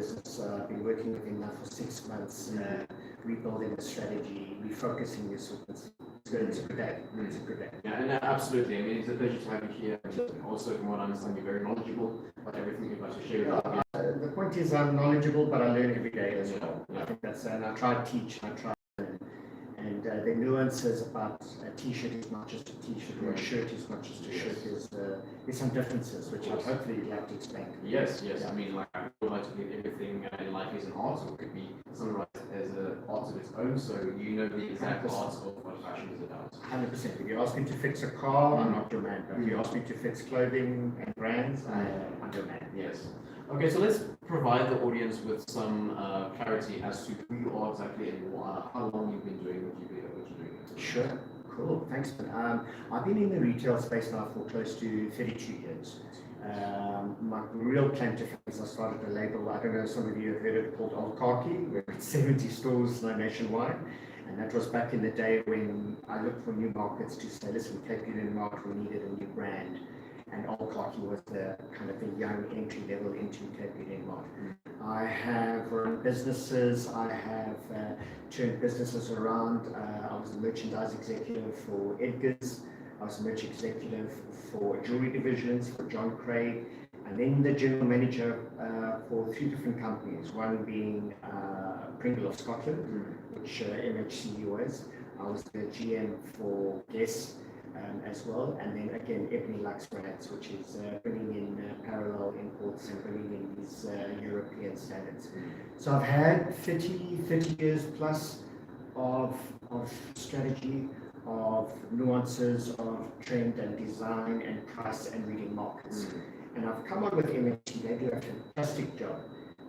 business. I've been working with him now for 6 months, rebuilding the strategy, refocusing the assortments. It's a good day. It's a good day. Yeah, and absolutely. I mean, it's a pleasure to have you here. And also, from what I understand, you're very knowledgeable about everything you've got to share with us. The point is, I'm knowledgeable, but I learn every day as well. I think that's, and I try to teach, and I try to learn. And the nuances about a t-shirt is not just a t-shirt, or a shirt is not just a shirt. There's some differences, which I'd hopefully you'd like to explain. Yes. I mean, like, I would like to believe everything in life is an art, or it could be summarized as an art of its own, so you know the exact art of what fashion is about. 100%. If you ask me to fix a car, I'm not your man. But if you ask me to fix clothing and brands, I'm your man. Yes. Okay, so let's provide the audience with some clarity as to who you are exactly and how long you've been doing what you're doing. Sure. Cool. Thanks, man. I've been in the retail space now for close to 32 years. My real claim to fame is I started a label, I don't know if some of you have heard of it, called Old Khaki. We're at 70 stores nationwide. And that was back in the day when I looked for new markets to say, listen, Cape Union Market, we needed a new brand. And Old Khaki was the kind of the young entry level into Cape Union Market. I have run businesses, I have turned businesses around. I was the merchandise executive for Edgar's. I was the merch executive for jewelry divisions for John Craig, and then the general manager for 3 different companies, one being Pringle of Scotland, which MHC was. I was the GM for Guess as well, and then again Ebony Lux Brands, which is bringing in parallel imports and bringing in these European standards. So I've had 30 years plus of strategy, of nuances, of trend and design and price and reading markets. And I've come on with MHC. They do a fantastic job.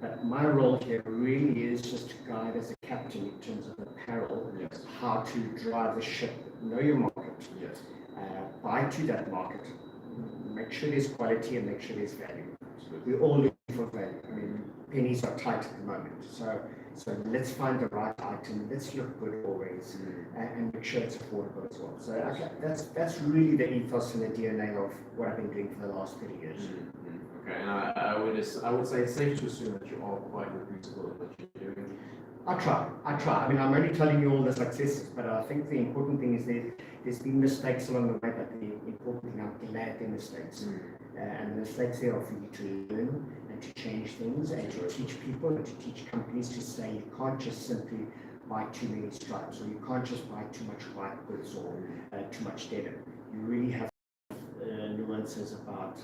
But my role here really is just to guide as a captain in terms of apparel, how to drive the ship, know your market, buy to that market, make sure there's quality and make sure there's value. We're all looking for value. I mean, pennies are tight at the moment. So let's find the right item, let's look good always, and make sure it's affordable as well. So okay, that's really the ethos and the DNA of what I've been doing for the last 30 years. Okay, and I would say it's safe to assume that you are quite reputable at what you're doing. I try. I mean, I'm only telling you all the successes, but I think the important thing is there's been mistakes along the way, but the important thing, I'm glad there are mistakes. And the mistakes there are for you to learn and to change things and to teach people and to teach companies to say you can't just simply buy too many stripes, or you can't just buy too much white goods or too much denim. You really have nuances about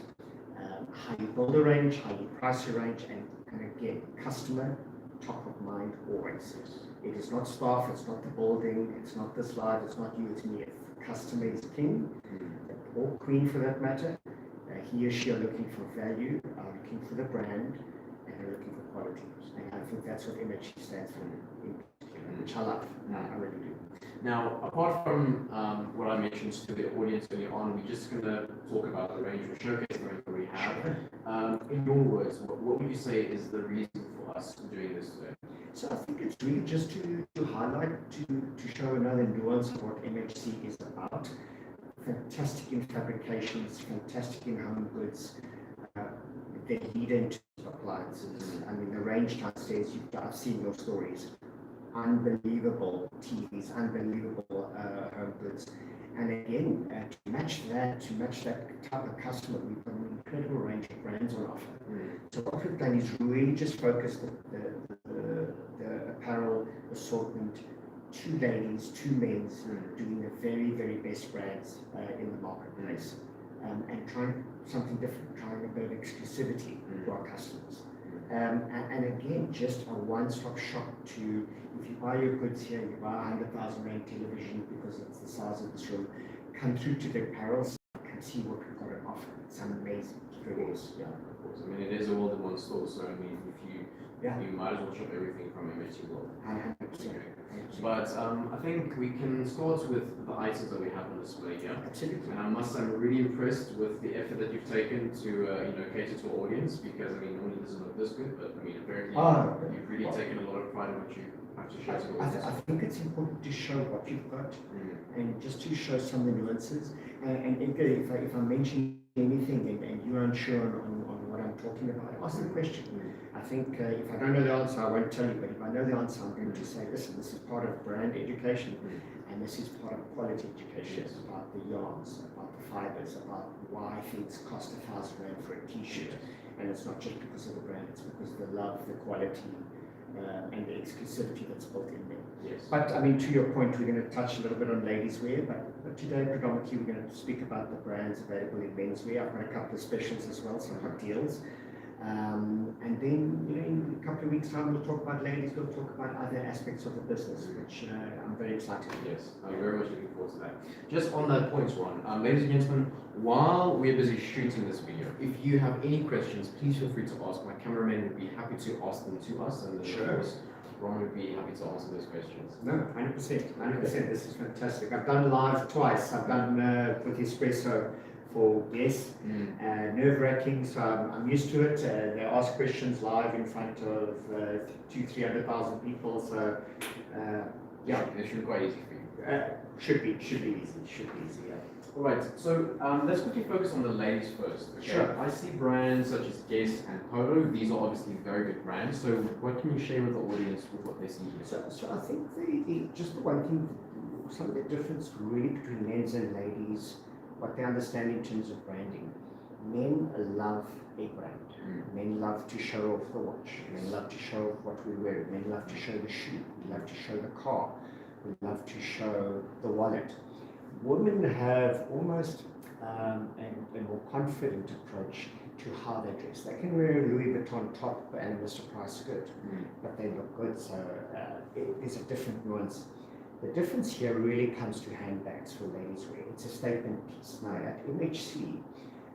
how you build a range, how you price your range, and again, customer top of mind always. It is not staff, it's not the building, it's not the slide, it's not you, it's me. If customer is king, or queen for that matter, he or she are looking for value, are looking for the brand, and are looking for quality. And I think that's what MHC stands for, which I love. I really do. Now, apart from what I mentioned to the audience earlier on, we're just going to talk about the range, or showcase the range that we have. In your words, what would you say is the reason for us doing this today? So I think it's really just to highlight, to show another nuance of what MHC is about. Fantastic in fabrications, fantastic in home goods, they lead into appliances. I mean, the range downstairs, I've seen your stories. Unbelievable TVs, unbelievable home goods. And again, to match that type of customer, we've got an incredible range of brands on offer. So what we've done is really just focus the apparel assortment to ladies, to men's, doing the very, very best brands in the marketplace, and trying something different, trying a bit of exclusivity to our customers. And again, just a one-stop shop to, if you buy your goods here, you buy a 100,000 rand television because it's the size of this room, come through to the apparel side and see what we've got to offer. It's amazing. It really is. Yeah, of course. I mean, it is a world in one store, so I mean, if you might as well shop everything from MHC World. 100%. But I think we can start with the items that we have on display here. Absolutely. And I must say, I'm really impressed with the effort that you've taken to cater to our audience, because I mean, normally it doesn't look this good, but I mean, apparently you've really taken a lot of pride in what you have to show to the audience. I think it's important to show what you've got, and just to show some of the nuances. And Edgar, if I mention anything and you're unsure on what what I'm talking about, ask the question. I think if I don't know the answer, I won't tell you, but if I know the answer, I'm going to say, listen, this is part of brand education, and this is part of quality education. It's about the yarns, about the fibers, about why things cost R1,000 for a t-shirt. And it's not just because of the brand, it's because of the love, the quality, and the exclusivity that's built in there. Yes. But I mean, to your point, we're going to touch a little bit on ladies wear, but today predominantly we're going to speak about the brands available in menswear. I've got a couple of specials as well, some hot deals. And then, in a couple of weeks' time, we'll talk about ladies, we'll talk about other aspects of the business, which I'm very excited about. Yes, I'm very much looking forward to that. Just on that point, Ron, ladies and gentlemen, while we're busy shooting this video, if you have any questions, please feel free to ask. My cameraman would be happy to ask them to us, and then of course, Ron would be happy to answer those questions. No, 100%. This is fantastic. I've done live twice. I've done with Espresso for guests, nerve-wracking, so I'm used to it. They ask questions live in front of 200,000-300,000 people, so yeah. It should be quite easy for you. Should be easy, yeah. All right, so let's quickly focus on the ladies first. Okay? Sure. I see brands such as Guess and Polo. These are obviously very good brands. So what can you share with the audience with what they see here? So I think just the one thing, some of the difference really between men's and ladies, what they understand in terms of branding. Men love a brand. Men love to show off the watch. Men love to show off what we wear. Men love to show the shoe. We love to show the car. We love to show the wallet. Women have almost a more confident approach to how they dress. They can wear a Louis Vuitton top and a Mr. Price skirt, but they look good. So there's a different nuance. The difference here really comes to handbags for ladies wear. It's a statement piece. Now at MHC,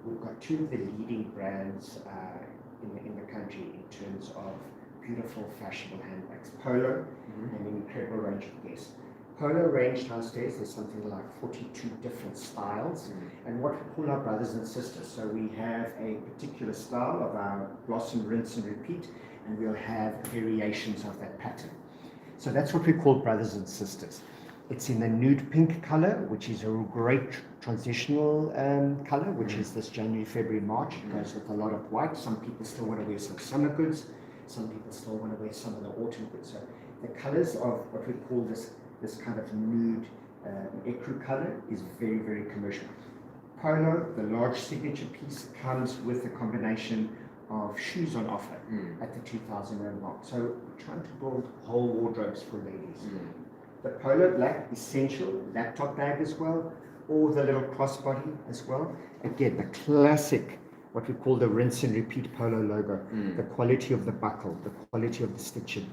we've got two of the leading brands in the country in terms of beautiful fashionable handbags, Polo and an incredible range of Guess. Polo range downstairs, there's something like 42 different styles, and what we call our brothers and sisters. So we have a particular style of our blossom, rinse and repeat, and we'll have variations of that pattern. So that's what we call brothers and sisters. It's in the nude pink color, which is a great transitional color, which is this January, February, March. It goes with a lot of white. Some people still want to wear some summer goods. Some people still want to wear some of the autumn goods. So the colors of what we call this kind of nude ecru color is very, very commercial. Polo, the large signature piece, comes with a combination of shoes on offer at the 2,000 rand mark. So we're trying to build whole wardrobes for ladies. The Polo Black, essential, laptop bag as well, or the little crossbody as well. Again, the classic, what we call the rinse and repeat Polo logo, the quality of the buckle, the quality of the stitching,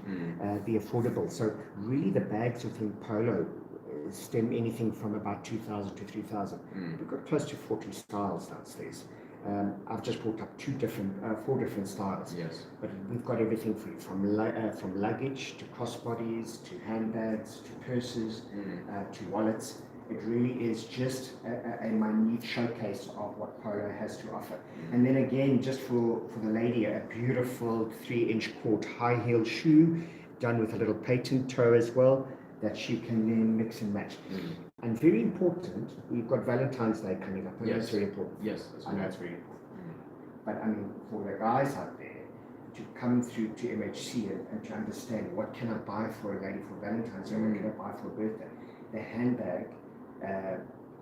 the affordable. So really the bags within Polo stem anything from about 2,000 to 3,000. We've got close to 40 styles downstairs. I've just brought up four different styles. Yes. But we've got everything for you, from luggage to crossbodies to handbags to purses to wallets. It really is just a minute showcase of what Polo has to offer. And then again, just for the lady, a beautiful 3-inch court high heel shoe done with a little patent toe as well that she can then mix and match. And very important, we've got Valentine's Day coming up, and that's very important. Yes, I know it's very important. But I mean, for the guys out there to come through to MHC and to understand what can I buy for a lady for Valentine's Day, what can I buy for a birthday, the handbag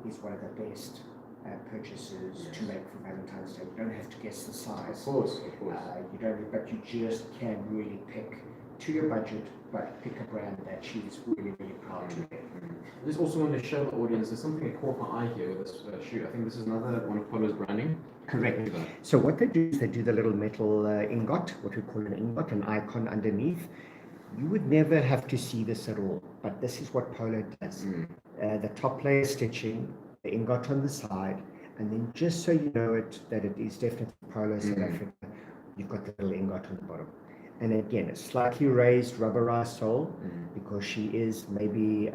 is one of the best purchases to make for Valentine's Day. You don't have to guess the size. Of course. You don't, but you just can really pick to your budget, but pick a brand that she's really, really proud to wear. I just also want to show the audience there's something that caught my eye here with this shoe. I think this is another one of Polo's branding. Correct. So what they do is they do the little metal ingot, what we call an ingot, an icon underneath. You would never have to see this at all, but this is what Polo does. The top layer stitching, the ingot on the side, and then just so you know that it is definitely Polo South Africa, you've got the little ingot on the bottom. And again, a slightly raised rubberized sole because she is maybe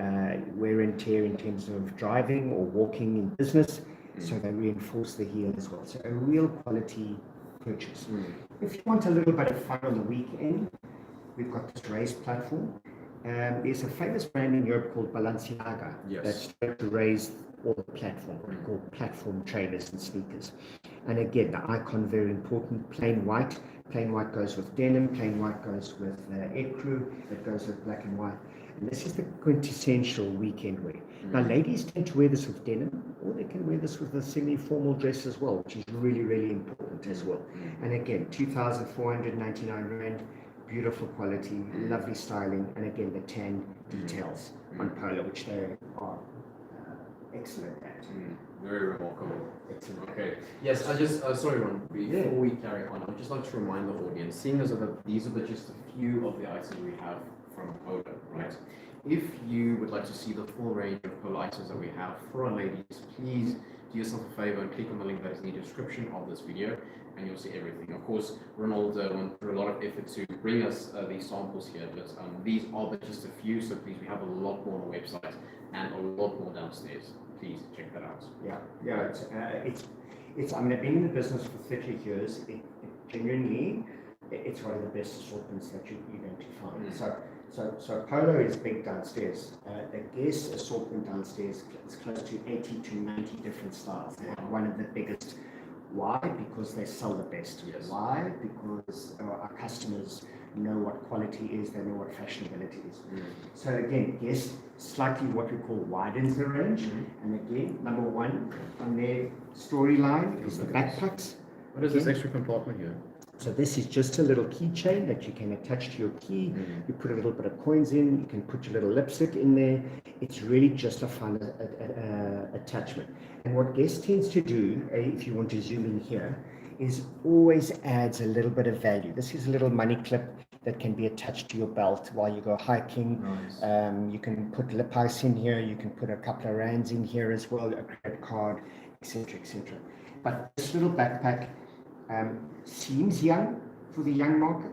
wear and tear in terms of driving or walking in business. So they reinforce the heel as well. So a real quality purchase. If you want a little bit of fun on the weekend, we've got this raised platform. There's a famous brand in Europe called Balenciaga that's tried to raise all the platform, what we call platform trainers and sneakers. And again, the icon, very important, plain white. Plain white goes with denim, plain white goes with ecru, it goes with black and white. And this is the quintessential weekend wear. Now, ladies tend to wear this with denim, or they can wear this with a semi-formal dress as well, which is really, really important as well. And again, 2,499 Rand, beautiful quality, lovely styling, and again, the tan details on polo, which they are excellent at. Very remarkable. Excellent. Okay. Yes, I just, sorry Ron, before we carry on, I'd just like to remind the audience, seeing as these are just a few of the items we have from Polo, right? If you would like to see the full range of Polo items that we have for our ladies, please do yourself a favor and click on the link that is in the description of this video, and you'll see everything. Of course, Ronald went through a lot of effort to bring us these samples here, but these are but just a few, so please, we have a lot more on the website and a lot more downstairs. Please check that out. Yeah, it's. I mean, I've been in the business for 30 years. Genuinely, it's one of the best assortments that you're going to find. So Polo is big downstairs. The Guess assortment downstairs is close to 80 to 90 different styles. They are one of the biggest. Why? Because they sell the best. Yes. Why? Because our customers know what quality is, they know what fashionability is. So again, Guess slightly what we call widens the range. And again, number one on their storyline is the backpacks. What is this extra compartment here? So this is just a little keychain that you can attach to your key. You put a little bit of coins in, you can put your little lipstick in there. It's really just a fun attachment. And what Guess tends to do, if you want to zoom in here, is always adds a little bit of value. This is a little money clip that can be attached to your belt while you go hiking. Nice. You can put lip ice in here, you can put a couple of rands in here as well, a credit card, etc., etc. But this little backpack seems young for the young market.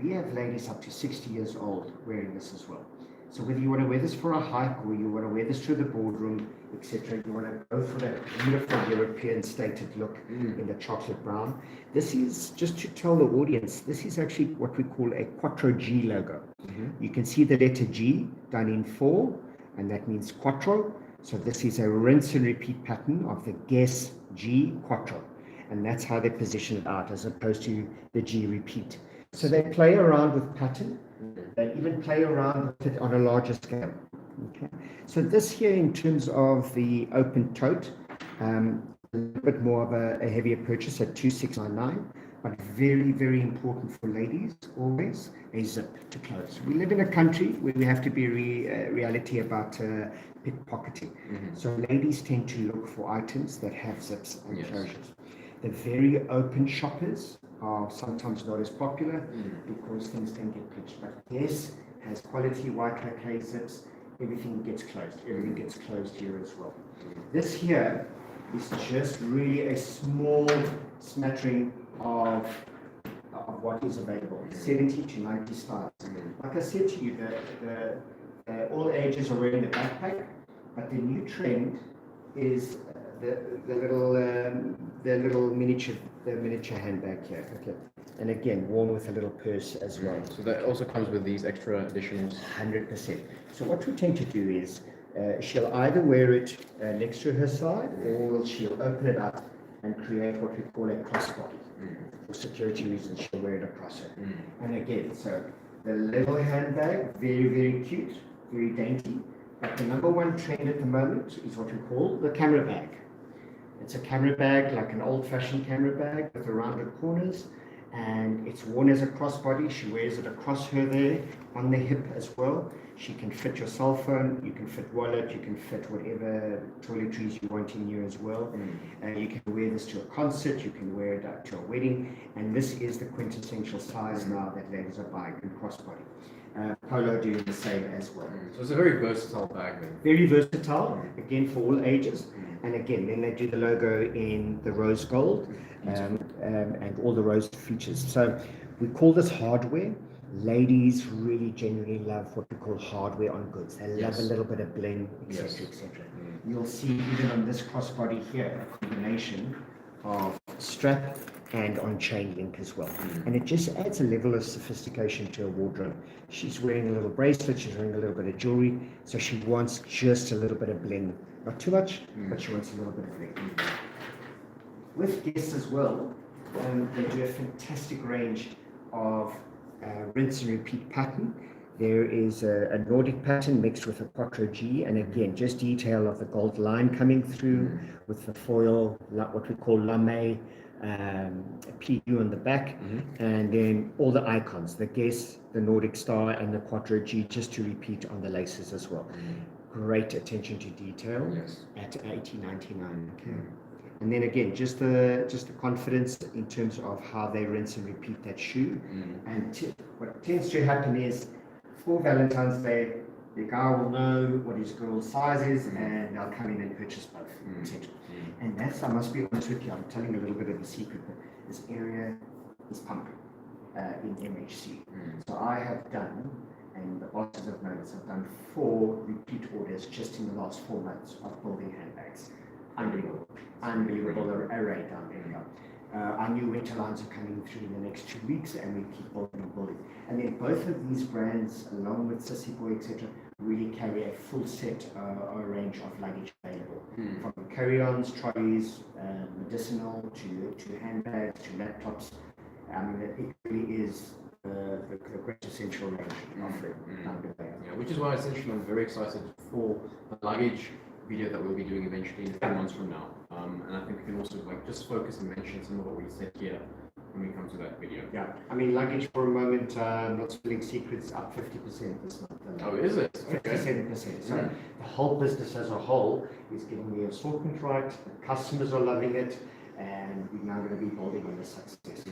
We have ladies up to 60 years old wearing this as well. So whether you want to wear this for a hike or you want to wear this to the boardroom, etc., you want to go for that beautiful European stated look in the chocolate brown. This is, just to tell the audience, this is actually what we call a Quattro G logo. You can see the letter G done in 4, and that means Quattro. So this is a rinse and repeat pattern of the Guess G Quattro. And that's how they position it out, as opposed to the G repeat. So they play around with pattern. They even play around with it on a larger scale. Okay. So this here, in terms of the open tote, a little bit more of a heavier purchase at 2,699, but very, very important for ladies, always a zip to close. We live in a country where we have to be reality about pickpocketing. So ladies tend to look for items that have zips and closures. The very open shoppers are sometimes not as popular because things can get pitched. But Guess has quality white lacquer zips. Everything gets closed. Everything gets closed here as well. This here is just really a small smattering of what is available. 70 to 90 styles. Like I said to you, all ages are wearing the backpack, but the new trend is the little miniature handbag here. Okay, and again worn with a little purse as well. So that also comes with these extra additionals. 100%. So what we tend to do is she'll either wear it next to her side, or she'll open it up and create what we call a crossbody. For security reasons, she'll wear it across her. And again, so the little handbag, very, very cute, very dainty. But the number one trend at the moment is what we call the camera bag. It's a camera bag, like an old-fashioned camera bag with the rounded corners, and it's worn as a crossbody. She wears it across her there, on the hip as well. She can fit your cell phone, you can fit wallet, you can fit whatever toiletries you want in here as well. You can wear this to a concert, you can wear it to a wedding, and this is the quintessential size now that ladies are buying in crossbody. Polo doing the same as well. So it's a very versatile bag then. Very versatile, again for all ages. And again, then they do the logo in the rose gold and all the rose features. So we call this hardware. Ladies really genuinely love what we call hardware on goods. They love a little bit of bling, etc., etc. You'll see even on this crossbody here a combination of strap and on chain link as well. And it just adds a level of sophistication to her wardrobe. She's wearing a little bracelet, she's wearing a little bit of jewelry, so she wants just a little bit of bling. Not too much, but she wants a little bit of bling. with Guess as well, they do a fantastic range of rinse and repeat pattern. There is a Nordic pattern mixed with a Quattro G, and again, just detail of the gold line coming through with the foil, what we call lame, PU on the back, and then all the icons, the Guess, the Nordic Star, and the Quattro G, just to repeat on the laces as well. Great attention to detail at $80.99. Okay. And then again, just the confidence in terms of how they rinse and repeat that shoe. And what tends to happen is, for Valentine's Day, the guy will know what his girl's size is, and they'll come in and purchase both, etc. And that's, I must be honest with you, I'm telling a little bit of a secret, but this area is pumping in MHC. So I have done, and the bosses have noticed, I've done 4 repeat orders just in the last 4 months of building handbags. Unbelievable array down there. Our new winter lines are coming through in the next 2 weeks, and we keep building and building. And then both of these brands, along with Sissy Boy, etc., really carry a full set or range of luggage available, from carry-ons, trolleys, medicinal to handbags to laptops. I mean, it really is the great essential range offering down there. Yeah, which is why essentially I'm very excited for the luggage video that we'll be doing eventually in a few months from now. And I think we can also just focus and mention some of what we said here when we come to that video. Yeah, I mean, luggage for a moment, not spilling secrets, up 50% this month. Oh, is it? 57%. So the whole business as a whole is getting the assortment right, the customers are loving it, and we're now going to be building on the success.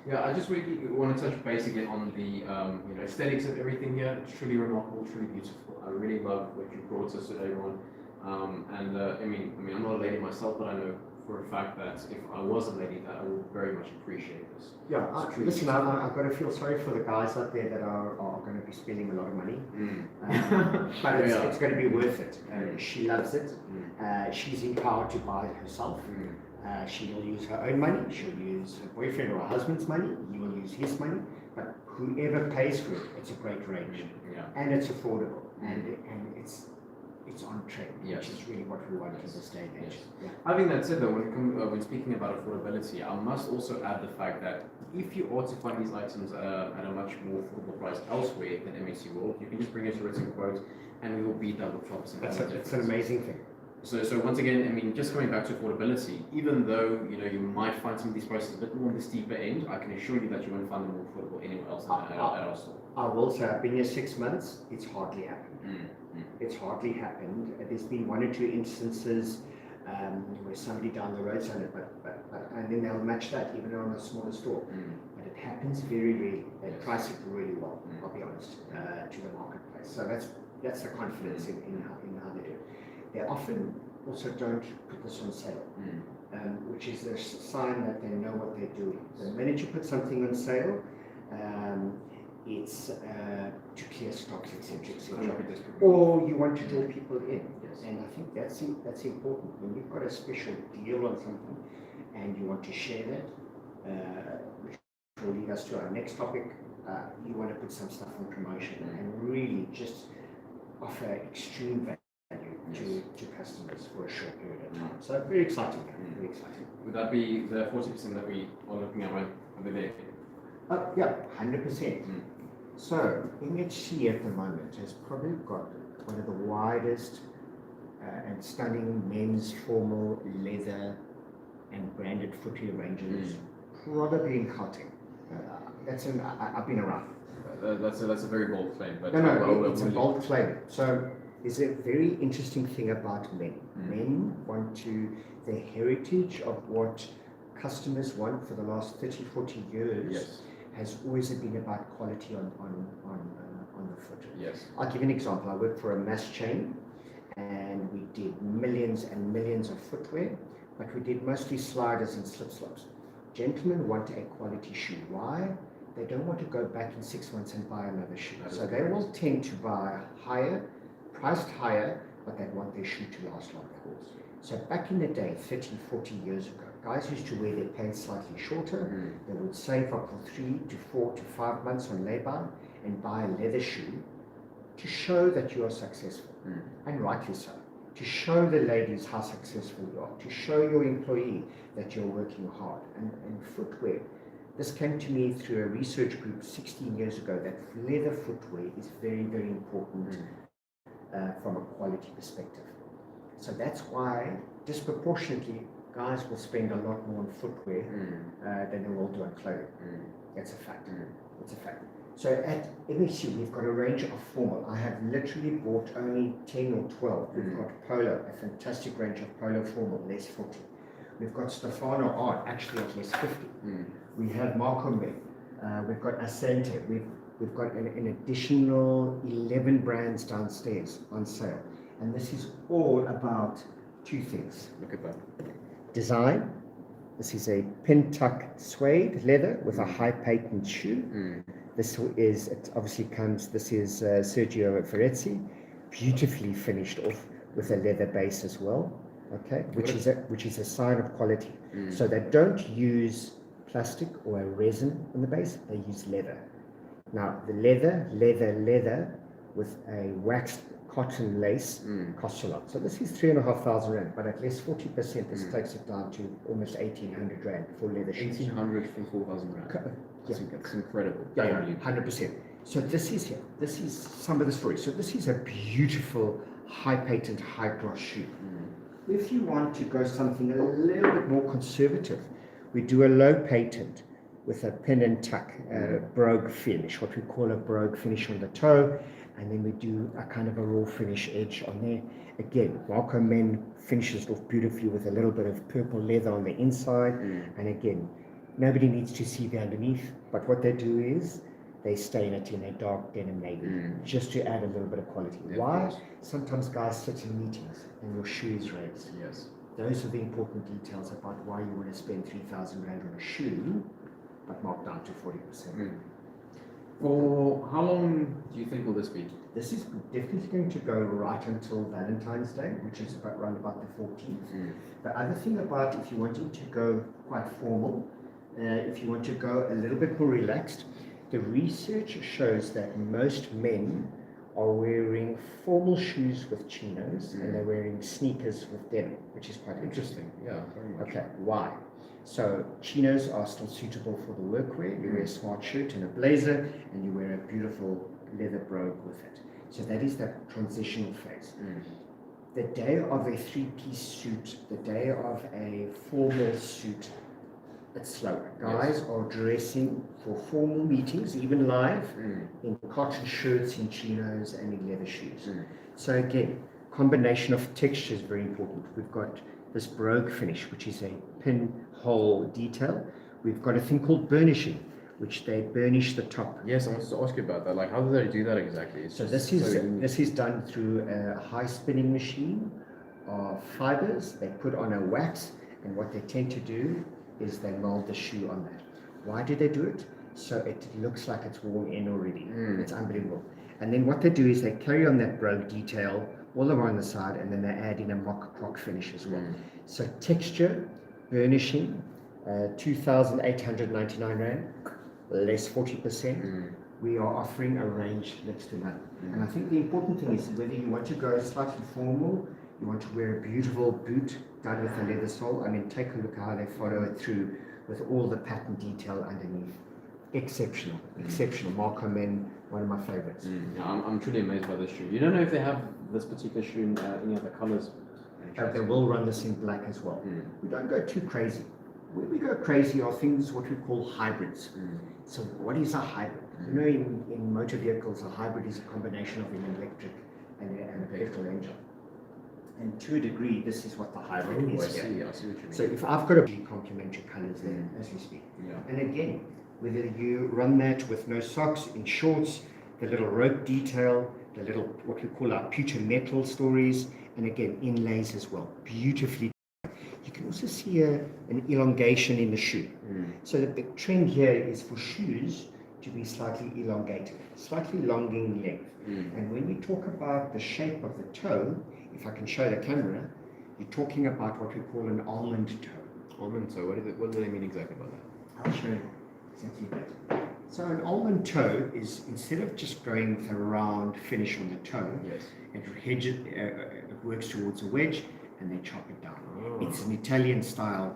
Yeah, I just really want to touch base again on the aesthetics of everything here. It's truly remarkable, truly beautiful. I really love what you brought us today, Ron. I mean, I'm not a lady myself, but I know for a fact that if I was a lady, that I would very much appreciate this. Yeah, listen, I've got to feel sorry for the guys out there that are going to be spending a lot of money, but it's going to be worth it. She loves it. She's empowered to buy it herself. She'll use her own money, she'll use her boyfriend or her husband's money, he will use his money, but whoever pays for it, it's a great range. And it's affordable, and it's on trend, which is really what we want in this day and age. Having that said though, when speaking about affordability, I must also add the fact that if you are to find these items at a much more affordable price elsewhere than MHC World, you can just bring us a written quote and we will beat double drops. It's an amazing thing. So once again, I mean, just coming back to affordability, even though you might find some of these prices a bit more on the steeper end, I can assure you that you won't find them more affordable anywhere else at our store. I will say, I've been here 6 months, it's hardly happened. It's hardly happened. There's been 1 or 2 instances where somebody down the road said it, but and then they'll match that even on a smaller store. But it happens very rarely. They price it really well, I'll be honest, to the marketplace. So that's the confidence in how they do it. They often also don't put this on sale, which is a sign that they know what they're doing. The minute you put something on sale, it's to clear stocks, etc., or you want to draw people in. And I think that's important. When you've got a special deal on something and you want to share that, which will lead us to our next topic, you want to put some stuff on promotion and really just offer extreme value to customers for a short period of time. So very exciting, very exciting. Would that be the 40% that we are looking at right over there? Yeah, 100%. So MHC at the moment has probably got one of the widest and stunning men's formal leather and branded footwear ranges, probably in Gauteng. I've been around. That's a very bold claim. But it's a bold claim. So there's a very interesting thing about men. Men want the heritage of what customers want for the last 30, 40 years has always been about quality on the foot. I'll give you an example. I worked for a mass chain and we did millions and millions of footwear, but we did mostly sliders and slip-slops. Gentlemen want a quality shoe. Why? They don't want to go back in 6 months and buy another shoe. So they will tend to buy priced higher, but they want their shoe to last longer. So back in the day, 30, 40 years ago, guys used to wear their pants slightly shorter. They would save up for 3 to 4 to 5 months on lay-by and buy a leather shoe to show that you are successful, and rightly so. to show the ladies how successful you are, to show your employee that you're working hard. And footwear, this came to me through a research group 16 years ago, that leather footwear is very, very important from a quality perspective. So that's why disproportionately guys will spend a lot more on footwear than they will do on clothing. That's a fact. It's a fact. So at MSU, we've got a range of formal. I have literally bought only 10 or 12. We've got Polo, a fantastic range of Polo formal, less 40. We've got Stefano Art, actually at less 50. We have Marco Men. We've got Ascente. We've got an additional 11 brands downstairs on sale. And this is all about two things. Look at that. Design. This is a pin tuck suede leather with a high patent shoe. This is, it obviously comes, this is Sergio Ferretti, beautifully finished off with a leather base as well, okay, which is a sign of quality. So they don't use plastic or a resin in the base, they use leather. Now the leather with a waxed cotton lace costs a lot. So this is 3,500 rand, but at least 40%, this takes it down to almost 1,800 rand for leather shoes. 1,800 for 4,000 rand. That's incredible. Yeah, 100%. So this is some of the story. So this is a beautiful, high patent, high gloss shoe. If you want to go something a little bit more conservative, we do a low patent with a pin and tuck, brogue finish, what we call a brogue finish on the toe, and then we do a kind of a raw finish edge on there. Again, Marco Men finishes off beautifully with a little bit of purple leather on the inside, and again, nobody needs to see the underneath, but what they do is they stain it in a dark denim navy just to add a little bit of quality. Yeah, Why? Sometimes guys sit in meetings and your shoe is raised. Yes. Those are the important details about why you want to spend 3,000 rand on a shoe, but mark down to 40%. For how long do you think will this be? This is definitely going to go right until Valentine's Day, which is around about the 14th. The other thing about if you're wanting to go quite formal, if you want to go a little bit more relaxed, the research shows that most men are wearing formal shoes with chinos and they're wearing sneakers with denim, which is quite interesting. Yeah, very much. Okay, why? So chinos are still suitable for the workwear. You wear a smart shirt and a blazer and you wear a beautiful leather brogue with it. So that is that transitional phase. The day of a three-piece suit, the day of a formal suit, it's slower. Guys are dressing for formal meetings, even live, in cotton shirts, in chinos, and in leather shoes. So again, combination of texture is very important. We've got this brogue finish, which is a pinhole detail. We've got a thing called burnishing, which they burnish the top. Yes, I wanted to ask you about that. Like, how do they do that exactly? It's So just this is done through a high spinning machine of fibers. They put on a wax, and what they tend to do is they mold the shoe on that. Why do they do it? So it looks like it's worn in already. It's unbelievable. And then what they do is they carry on that brogue detail all around the side, and then they add in a mock croc finish as well. So texture, burnishing, 2,899 rand, less 40%. We are offering a range next to none. And I think the important thing is whether you want to go slightly formal, you want to wear a beautiful boot done with a leather sole. I mean, take a look how they follow it through with all the pattern detail underneath. Exceptional, exceptional. Marco Men, one of my favorites. Yeah, I'm truly amazed by this shoe. You don't know if they have this particular shoe in any other colors? They will run this in black as well. We don't go too crazy. Where we go crazy are things what we call hybrids. So what is a hybrid? You know, in motor vehicles, a hybrid is a combination of an electric and a petrol engine. And to a degree, this is what the hybrid is. I see what you mean. So if I've got a complementary colors there as we speak. And again, whether you run that with no socks, in shorts, the little rope detail, the little what we call our pewter metal stories, and again inlays as well, beautifully. You can also see an elongation in the shoe. So the big trend here is for shoes to be slightly elongated, slightly long in length. And when we talk about the shape of the toe, if I can show the camera, you're talking about what we call an almond toe. Almond toe, what do they mean exactly by that? I'll show you exactly that. So an almond toe is, instead of just going with a round finish on the toe, Yes. it works towards a wedge and they chop it down. Oh. It's an Italian style.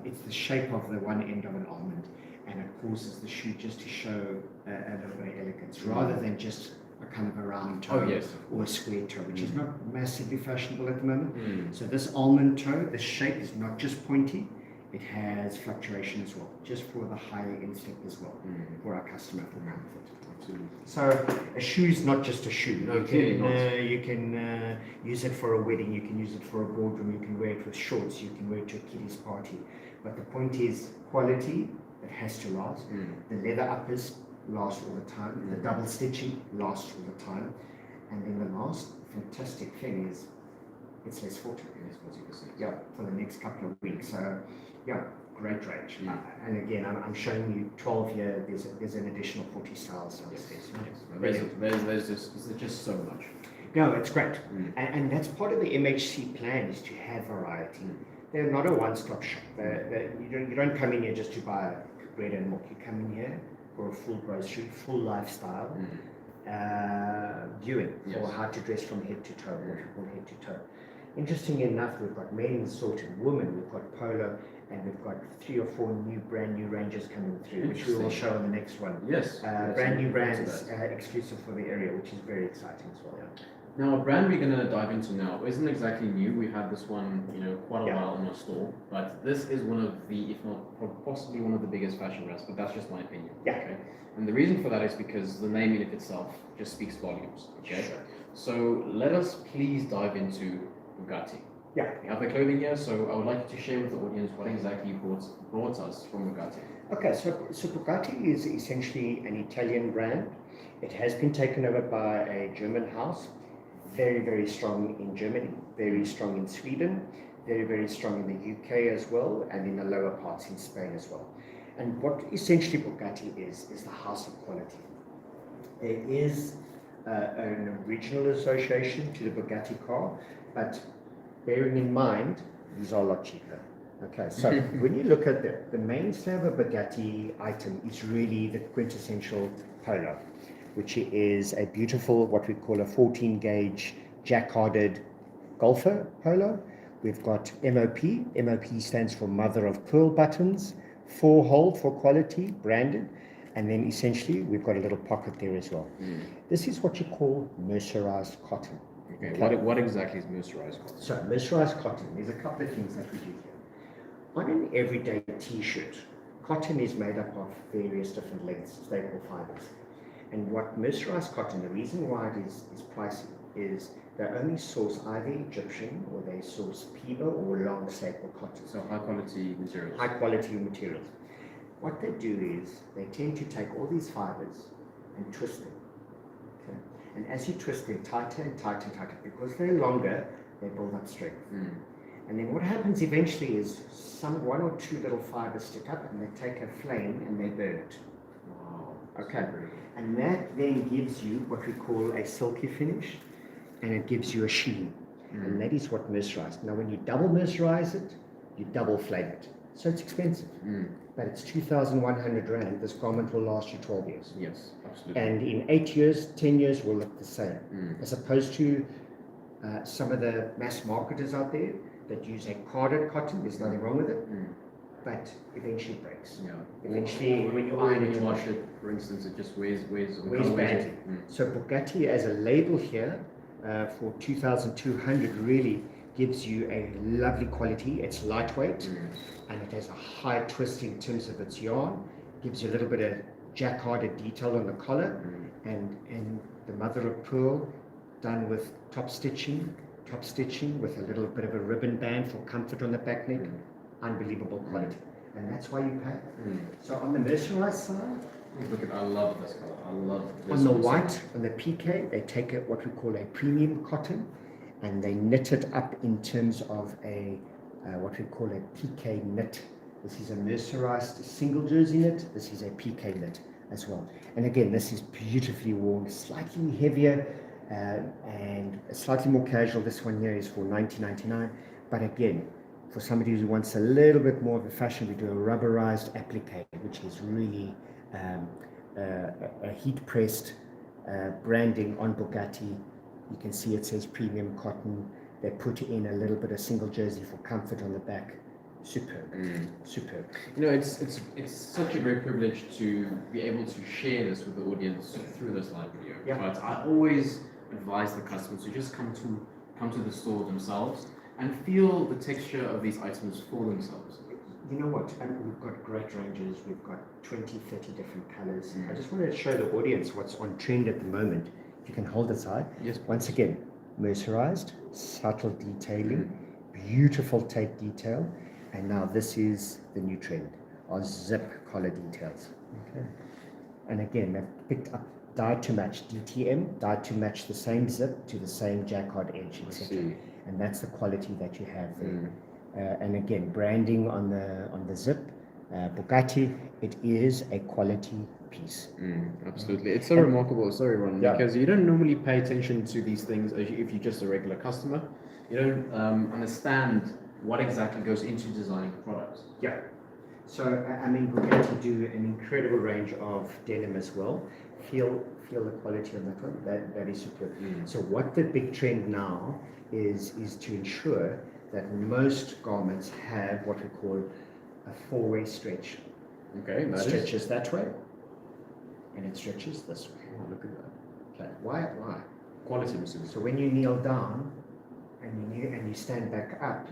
It's the shape of the one end of an almond, and it causes the shoe just to show a little bit of elegance, rather than just a kind of a round toe Oh, yes. or a square toe, which is not massively fashionable at the moment. Mm. So this almond toe, the shape is not just pointy, it has fluctuation as well, just for the higher instep as well, for our customer, for comfort. Absolutely. So a shoe's not just a shoe. No, clearly not. You can use it for a wedding, you can use it for a boardroom, you can wear it with shorts, you can wear it to a kiddies party. But the point is quality, it has to last. The leather uppers last all the time. The double stitching lasts all the time. And then the last fantastic thing is it's less 40. Yeah, for the next couple of weeks. So yeah, great range. And again, I'm showing you 12 here. There's an additional 40 styles downstairs. There's just so much. No, it's great. And that's part of the MHC plan, is to have variety. They're not a one-stop shop. You don't come in here just to buy bread and milk. You come in here for a full grocery, full lifestyle viewing for how to dress from head to toe, what we call head to toe. Interestingly enough, we've got men sorted, women, we've got polo, and we've got 3 or 4 brand new ranges coming through, which we will show on the next one. Yes. Brand new brands exclusive for the area, which is very exciting as well. Now, a brand we're going to dive into now isn't exactly new. We've had this one, quite a while in our store, but this is one of the, if not possibly one of the biggest fashion brands, but that's just my opinion. Yeah. Okay? And the reason for that is because the name in it itself just speaks volumes. Okay. Sure. So let us please dive into Bugatti. Yeah. We have the clothing here, so I would like you to share with the audience what exactly brought us from Bugatti. Okay, so Bugatti is essentially an Italian brand. It has been taken over by a German house. Very, very strong in Germany, very strong in Sweden, very, very strong in the UK as well, and in the lower parts in Spain as well. And what essentially Bugatti is the house of quality. There is an original association to the Bugatti car, but bearing in mind, these are a lot cheaper. Okay, so when you look at the mainstay of a Bugatti item is really the quintessential Polo, which is a beautiful, what we call a 14 gauge jacquarded golfer Polo. We've got MOP. MOP stands for Mother of Pearl buttons, 4-hole for quality, branded. And then essentially we've got a little pocket there as well. This is what you call mercerized cotton. Okay, what exactly is mercerized cotton? So mercerized cotton, there's a couple of things that we do here. On an everyday t-shirt, cotton is made up of various different lengths, staple fibers. And what mercerized cotton, the reason why it is pricey is they only source either Egyptian or they source Piba or long staple cotton. So high quality materials. High quality materials. What they do is they tend to take all these fibers and twist them. Okay? And as you twist them tighter and tighter and tighter, because they're longer, they build up strength. And then what happens eventually is one or two little fibers stick up and they take a flame and they burn it. Wow. Okay. And that then gives you what we call a silky finish, and it gives you a sheen. And that is what mercerized. Now when you double mercerize it, you double flame it. So it's expensive. But it's 2,100 Rand. This garment will last you 12 years. Yes, absolutely. And in 8 years, 10 years will look the same. As opposed to some of the mass marketers out there that use a carded cotton, there's nothing wrong with it, but eventually it breaks. Yeah. Eventually, when you iron it, wash it, for instance, it just weighs badly. So Bugatti as a label here for 2,200 really gives you a lovely quality. It's lightweight and it has a high twist in terms of its yarn. Gives you a little bit of jacquarded detail on the collar and the mother of pearl done with top stitching with a little bit of a ribbon band for comfort on the back neck. Unbelievable quality, and that's why you pay. So on the mercerized side, look at, I love this color. I love this. On the white, on the PK, they take what we call a premium cotton, and they knit it up in terms of a what we call a PK knit. This is a mercerized single jersey knit. This is a PK knit as well. And again, this is beautifully worn, slightly heavier and slightly more casual. This one here is for $19.99, but again, for somebody who wants a little bit more of a fashion, we do a rubberized applique, which is really a heat pressed branding on Bugatti. You can see it says premium cotton. They put in a little bit of single jersey for comfort on the back. Superb, superb. You know, it's such a great privilege to be able to share this with the audience through this live video. Yeah. But I always advise the customers to just come to the store themselves and feel the texture of these items for themselves. You know what? And we've got great ranges. We've got 20, 30 different colors. I just wanted to show the audience what's on trend at the moment. If you can hold it side. Yes. Once again, mercerized, subtle detailing, beautiful tape detail. And now this is the new trend, our zip collar details. Okay. And again, they've picked up dyed to match DTM, dyed to match the same zip to the same jacquard edge, etc. And that's the quality that you have there. And again, branding on the zip, Bugatti, it is a quality piece. Absolutely, it's so remarkable. Sorry, Ron, because you don't normally pay attention to these things if you're just a regular customer. You don't understand what exactly goes into designing the product. Yeah. So I mean, Bugatti do an incredible range of denim as well. Feel the quality on that one. That is superb. So what the big trend now is to ensure that most garments have what we call a four-way stretch. Okay, It stretches that way, and it stretches this way. Oh, look at that. Okay. Why? Quality, Mr. So when you kneel down and you stand back up,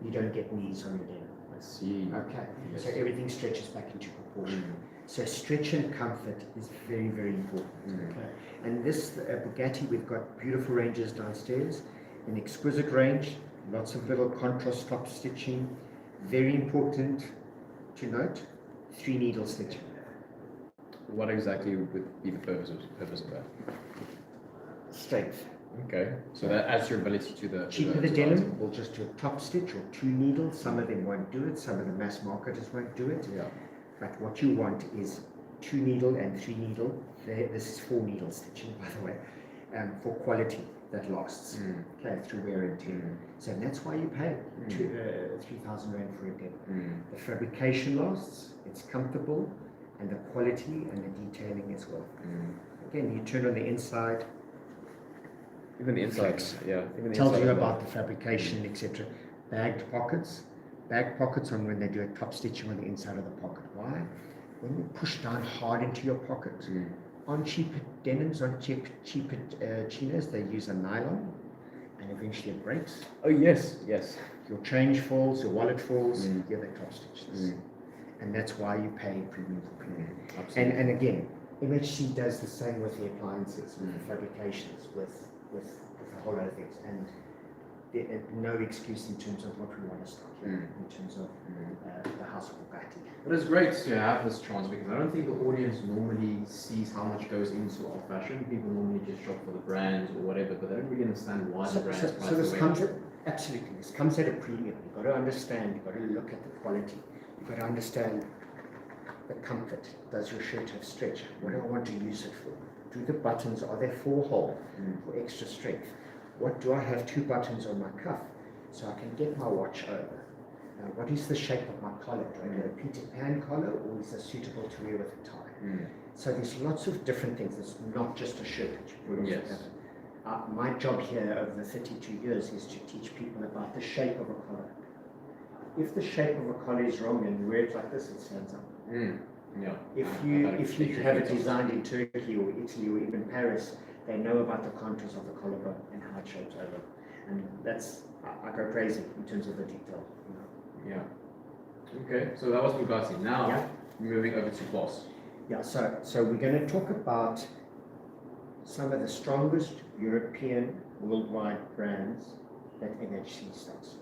you don't get knees on your denim. I see. Okay. Yes. So everything stretches back into proportion. So stretch and comfort is very, very important. Okay. And this Bugatti, we've got beautiful ranges downstairs, an exquisite range, lots of little contrast top stitching. Very important to note, 3 needle stitching. What exactly would be the purpose of that? Strength. Okay, so that adds your ability to the Cheaper the denim, we'll just do a top stitch or 2 needles. Some of them won't do it, some of the mass marketers won't do it. Yeah. But what you want is 2 needle and 3 needle. This is 4 needle stitching, by the way, for quality that lasts, okay, through wear and tear. So that's why you pay 3,000 Rand for a denim. The fabrication lasts, it's comfortable, and the quality and the detailing as well. Again, you turn on the inside. Even the inside, even the Tells inside you of about the fabrication, etc. Bagged pockets on when they do a top stitching on the inside of the pocket. Why? When you push down hard into your pocket, on cheaper denims, on cheaper chinos, they use a nylon, and eventually it breaks. Oh yes. Your change falls, your wallet falls, yeah, they top stitch this. And that's why you pay premium for premium. Absolutely. And again, MHC does the same with the appliances, with the fabrications, with a whole lot of things. And no excuse in terms of what we want to stock here, in terms of the house of Bugatti. But it's great to have this chance because I don't think the audience normally sees how much goes into our fashion. People normally just shop for the brands or whatever, but they don't really understand why the brands price So this the way comes it at, absolutely, this comes at a premium. You've got to understand, you've got to look at the quality. You've got to understand the comfort. Does your shirt have stretch? What do I want to use it for? Do the buttons, are there 4 hole for extra strength? What do I have 2 buttons on my cuff so I can get my watch over? What is the shape of my collar? Do I get a Peter Pan collar, or is it suitable to wear with a tie? So there's lots of different things. It's not just a shirt that you put on. Yes. My job here over the 32 years is to teach people about the shape of a collar. If the shape of a collar is wrong and you wear it like this, it stands up. Yeah. If you have it designed in Turkey or Italy or even Paris, they know about the contours of the collarbone and how it shapes over. And that's, I go crazy in terms of the detail. Yeah. Okay, so that was Bugatti. Now, moving over to Boss. Yeah, so we're going to talk about some of the strongest European worldwide brands that MHC stocks.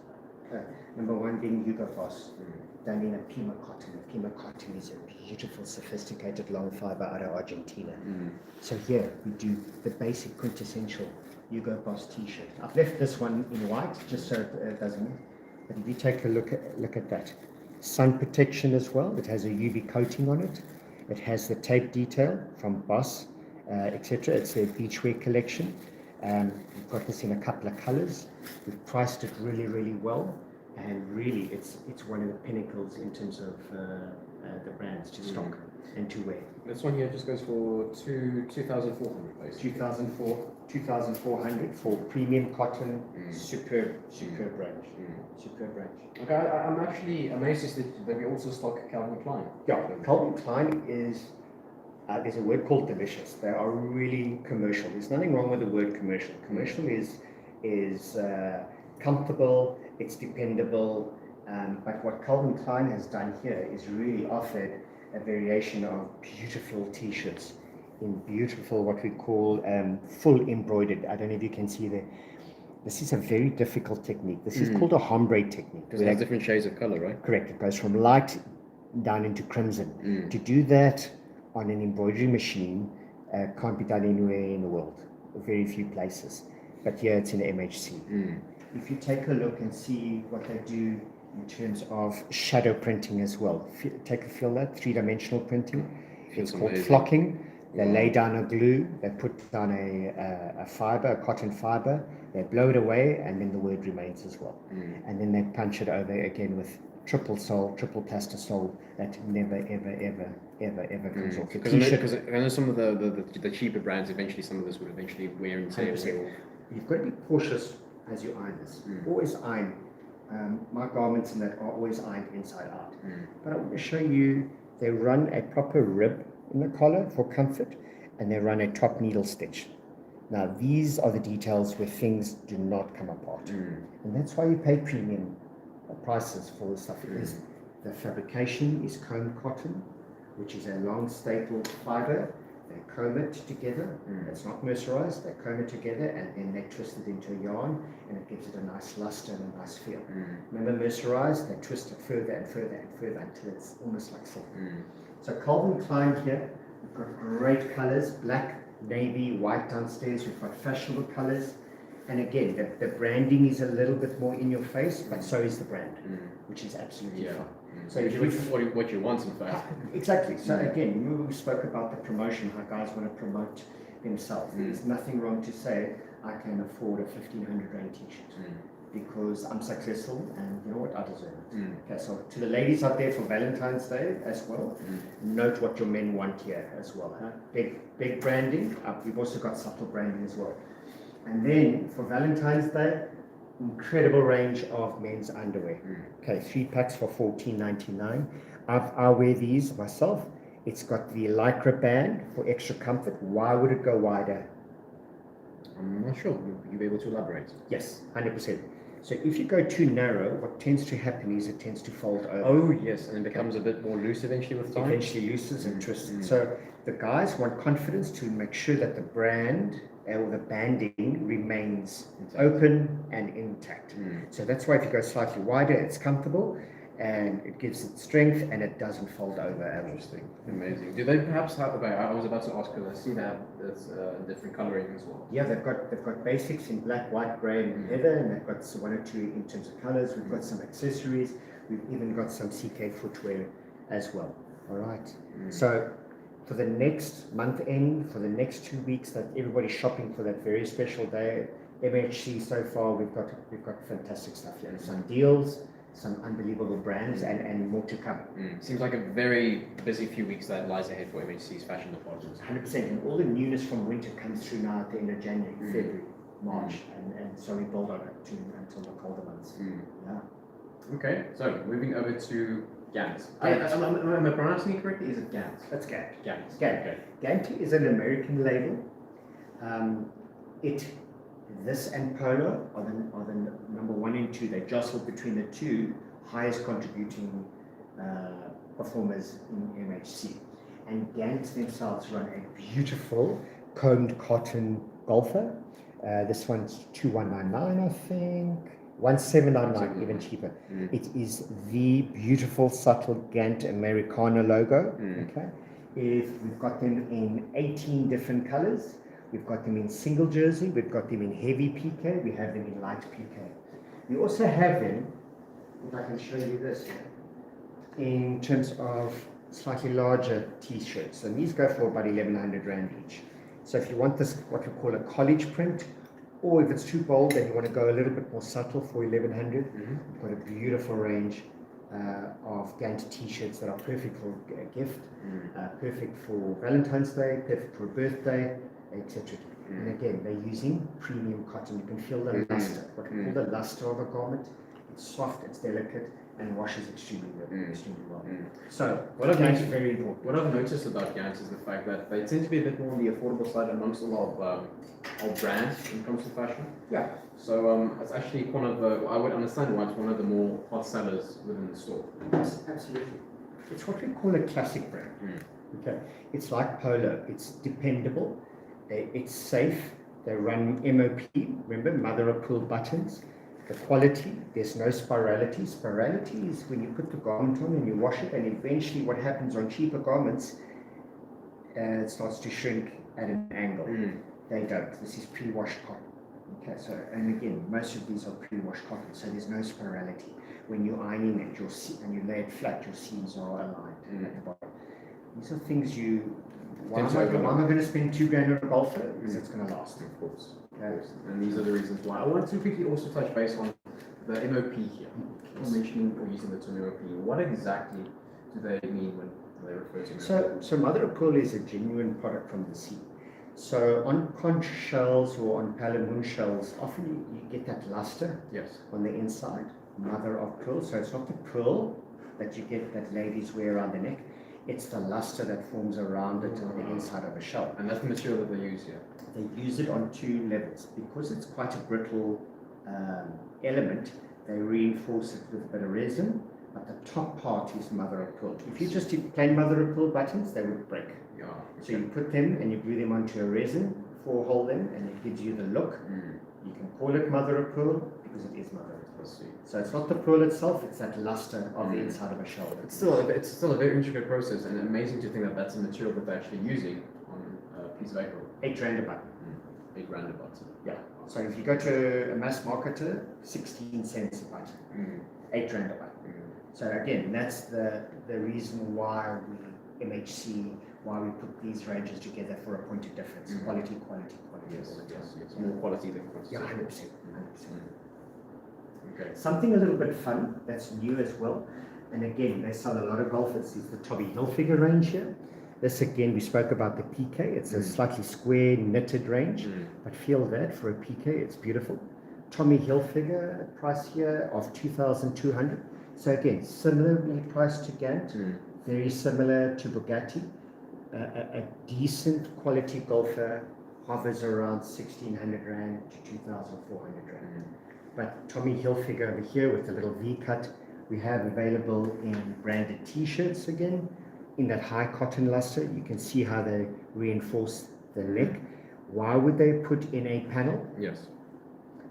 Number 1 being Hugo Boss, done in a Pima cotton. Pima cotton is a beautiful, sophisticated long fiber out of Argentina. So here we do the basic quintessential Hugo Boss t-shirt. I've left this one in white just so it doesn't. But if you take a look at that, sun protection as well. It has a UV coating on it. It has the tape detail from Boss, etc. It's their beachwear collection. We've got this in a couple of colors. We've priced it really, really well, and really it's one of the pinnacles in terms of the brands to stock. and to wear. This one here just goes for 2,400 basically. 2,400 for premium cotton, superb range. Superb range. Okay, I'm actually amazed that we also stock Calvin Klein. Yeah, Calvin Klein is, there's a word called delicious. They are really commercial. There's nothing wrong with the word commercial. Commercial is comfortable, it's dependable, but what Calvin Klein has done here is really offered a variation of beautiful t-shirts in beautiful, what we call full embroidered. I don't know if you can see there. This is a very difficult technique. This is called a ombre technique. Because it has different shades of color, right? Correct. It goes from light down into crimson. To do that on an embroidery machine can't be done anywhere in the world. Very few places. But here it's in MHC. If you take a look and see what they do in terms of shadow printing as well. Take a feel that, three-dimensional printing. It's called amazing. Flocking. They lay down a glue, they put down a fiber, a cotton fiber, they blow it away, and then the word remains as well. And then they punch it over again with triple sole, triple plastisol, that never, ever comes off. Because I know some of the cheaper brands, eventually some of this would eventually wear and tear. 100%. You've got to be cautious as you iron this. Always iron. My garments and that are always ironed inside out. But I want to show you, they run a proper rib in the collar for comfort, and they run a top needle stitch. Now these are the details where things do not come apart, and that's why you pay premium prices for the stuff. Because the fabrication is combed cotton, which is a long stapled fiber. They comb it together. It's not mercerized. They comb it together, and then they twist it into a yarn, and it gives it a nice luster and a nice feel. Remember, mercerized, they twist it further and further and further until it's almost like silk. So Calvin Klein here, we've got great colors, black, navy, white downstairs. We've got fashionable colors. And again, the branding is a little bit more in your face, but so is the brand, which is absolutely fine. So if you what you want, in fact. Exactly. So again, remember we spoke about the promotion, how guys want to promote themselves. There's nothing wrong to say, I can afford a 1,500 rand t-shirt because I'm successful and you know what, I deserve it. Okay, so to the ladies out there for Valentine's Day as well, note what your men want here as well. Huh? Big branding. We've also got subtle branding as well. And then for Valentine's Day, incredible range of men's underwear. Okay, 3 packs for $14.99. I wear these myself. It's got the Lycra band for extra comfort. Why would it go wider? I'm not sure. You'll be able to elaborate. Yes, 100%. So if you go too narrow, what tends to happen is it tends to fold over. Oh yes, and it becomes a bit more loose eventually with time. Eventually looses and twists. So the guys want confidence to make sure that the brand or the banding remains open and intact. So that's why if you go slightly wider, it's comfortable and it gives it strength and it doesn't fold over. Interesting, amazing. Do they perhaps have? I was about to ask because I see that there's different coloring as well. Yeah, they've got basics in black, white, grey, and leather, and they've got 1 or 2 in terms of colors. We've got some accessories. We've even got some CK footwear as well. All right. So for the next month end, for the next 2 weeks that everybody's shopping for that very special day, MHC so far we've got fantastic stuff here. Some deals, some unbelievable brands, and more to come. Seems like a very busy few weeks that lies ahead for MHC's fashion department. 100%, and all the newness from winter comes through now at the end of January, February, March, and so we build on it until the colder months. Yeah. Okay, so moving over to Gant. Am I pronouncing it correctly? Is it Gant? That's Gant. Gant. Gant is an American label. This and Polo are the number 1 and 2. They jostle between the 2 highest contributing performers in MHC. And Gant themselves run a beautiful combed cotton golfer. This one's 2,199, I think. 1,799, even cheaper. It is the beautiful, subtle Gant Americana logo. Okay, we've got them in 18 different colors. We've got them in single jersey. We've got them in heavy PK. We have them in light PK. We also have them, if I can show you this, in terms of slightly larger t-shirts. And these go for about 1,100 rand each. So if you want this, what we call a college print, or if it's too bold and you want to go a little bit more subtle for 1,100, we've got a beautiful range of Gant t-shirts that are perfect for a gift, perfect for Valentine's Day, perfect for a birthday, etc. And again, they're using premium cotton. You can feel the luster, what we call the luster of a garment. It's soft, it's delicate, and washes extremely well. So, What I've Gant is noticed- very important. What I've noticed about Gant is the fact that they tend to be a bit more on the affordable side amongst a lot of brands when it comes to fashion. Yeah. So it's actually one of the, I would understand why it's one of the more hot sellers within the store. Yes, absolutely. It's what we call a classic brand. Okay, it's like Polo. It's dependable. It's safe. They run MOP. Remember, mother of pearl buttons. The quality. There's no spirality. Spirality is when you put the garment on and you wash it, and eventually, what happens on cheaper garments, it starts to shrink at an angle. They don't. This is pre-washed cotton. Okay, so, and again, most of these are pre-washed cotton, so there's no spirality. When you're ironing it, and you lay it flat, your seams are aligned at the bottom. These are things why am I going to spend $2,000 on a golfer? Because it's going to last. Of course. Okay. And these are the reasons why. I wanted to quickly also touch base on the MOP here. You're mentioning or using the term MOP. What exactly do they mean when they refer to MOP? So mother of pearl is a genuine product from the sea. So on conch shells or on palamoon shells, often you get that luster on the inside, mother of pearl. So it's not the pearl that you get that ladies wear around the neck. It's the luster that forms around it on the inside of a shell. And that's the material that they use here. They use it on two levels. Because it's quite a brittle element, they reinforce it with a bit of resin, but the top part is mother of pearl. If you just did plain mother of pearl buttons, they would break. Yeah. So you put them and you glue them onto a resin, four-hole them, and it gives you the look. You can call it mother of pearl because it is mother of pearl. So it's not the pearl itself, it's that luster of the inside of a shell. It's still a very intricate process, and amazing to think that that's a material that they're actually using on a piece of apparel. $8,000 a button. $8,000 a button. Yeah. So if you go to a mass marketer, 16 cents a button. $8,000 a button. So again, that's the reason why MHC, why we put these ranges together for a point of difference. Quality. Yes. More quality than quantity. Yeah, 100%. Okay. Something a little bit fun that's new as well, and again, they sell a lot of golfers, is the Tommy Hilfiger range here. This again, we spoke about the PK. It's a slightly square knitted range, but feel that for a PK, it's beautiful. Tommy Hilfiger price here of 2,200. So again, similarly priced to Gant, very similar to Bugatti. A decent quality golfer hovers around 1,600 Rand to 2,400 Rand. But Tommy Hilfiger over here with the little V cut, we have available in branded t-shirts again, in that high cotton luster. You can see how they reinforce the neck. Why would they put in a panel? Yes.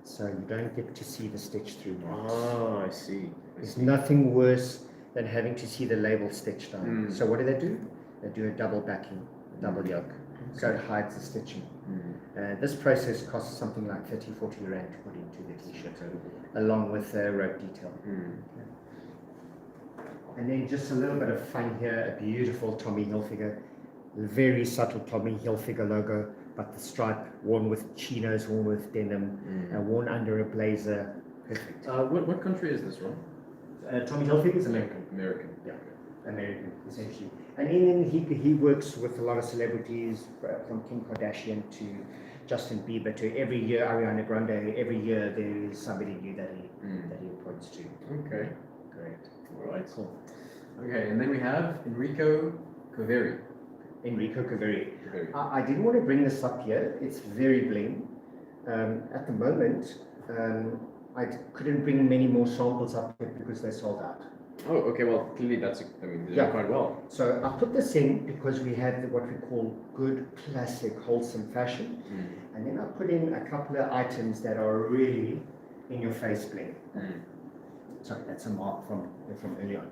So you don't get to see the stitch through marks. Oh, I see. There's nothing worse than having to see the label stitched on. So what do? They do a double backing, double yoke. So it hides the stitching. This process costs something like 30-40 Rand to put into the t-shirt, along with the rope detail. And then just a little bit of fun here, a beautiful Tommy Hilfiger, very subtle Tommy Hilfiger logo, but the stripe worn with chinos, worn with denim, worn under a blazer. Perfect. What country is this from? Tommy Hilfiger is American. Yeah, American, essentially. And then he works with a lot of celebrities, from Kim Kardashian to Justin Bieber to every year Ariana Grande. Every year there is somebody new that he points to. Okay. Great. All right. Cool. Okay, and then we have Enrico Caveri. I didn't want to bring this up here. It's very bling. At the moment, I couldn't bring many more samples up here because they sold out. Oh, okay. Well, clearly they're doing quite well. So I put this in because we have what we call good, classic, wholesome fashion. And then I put in a couple of items that are really in your face bling. Sorry, that's a mark from early on.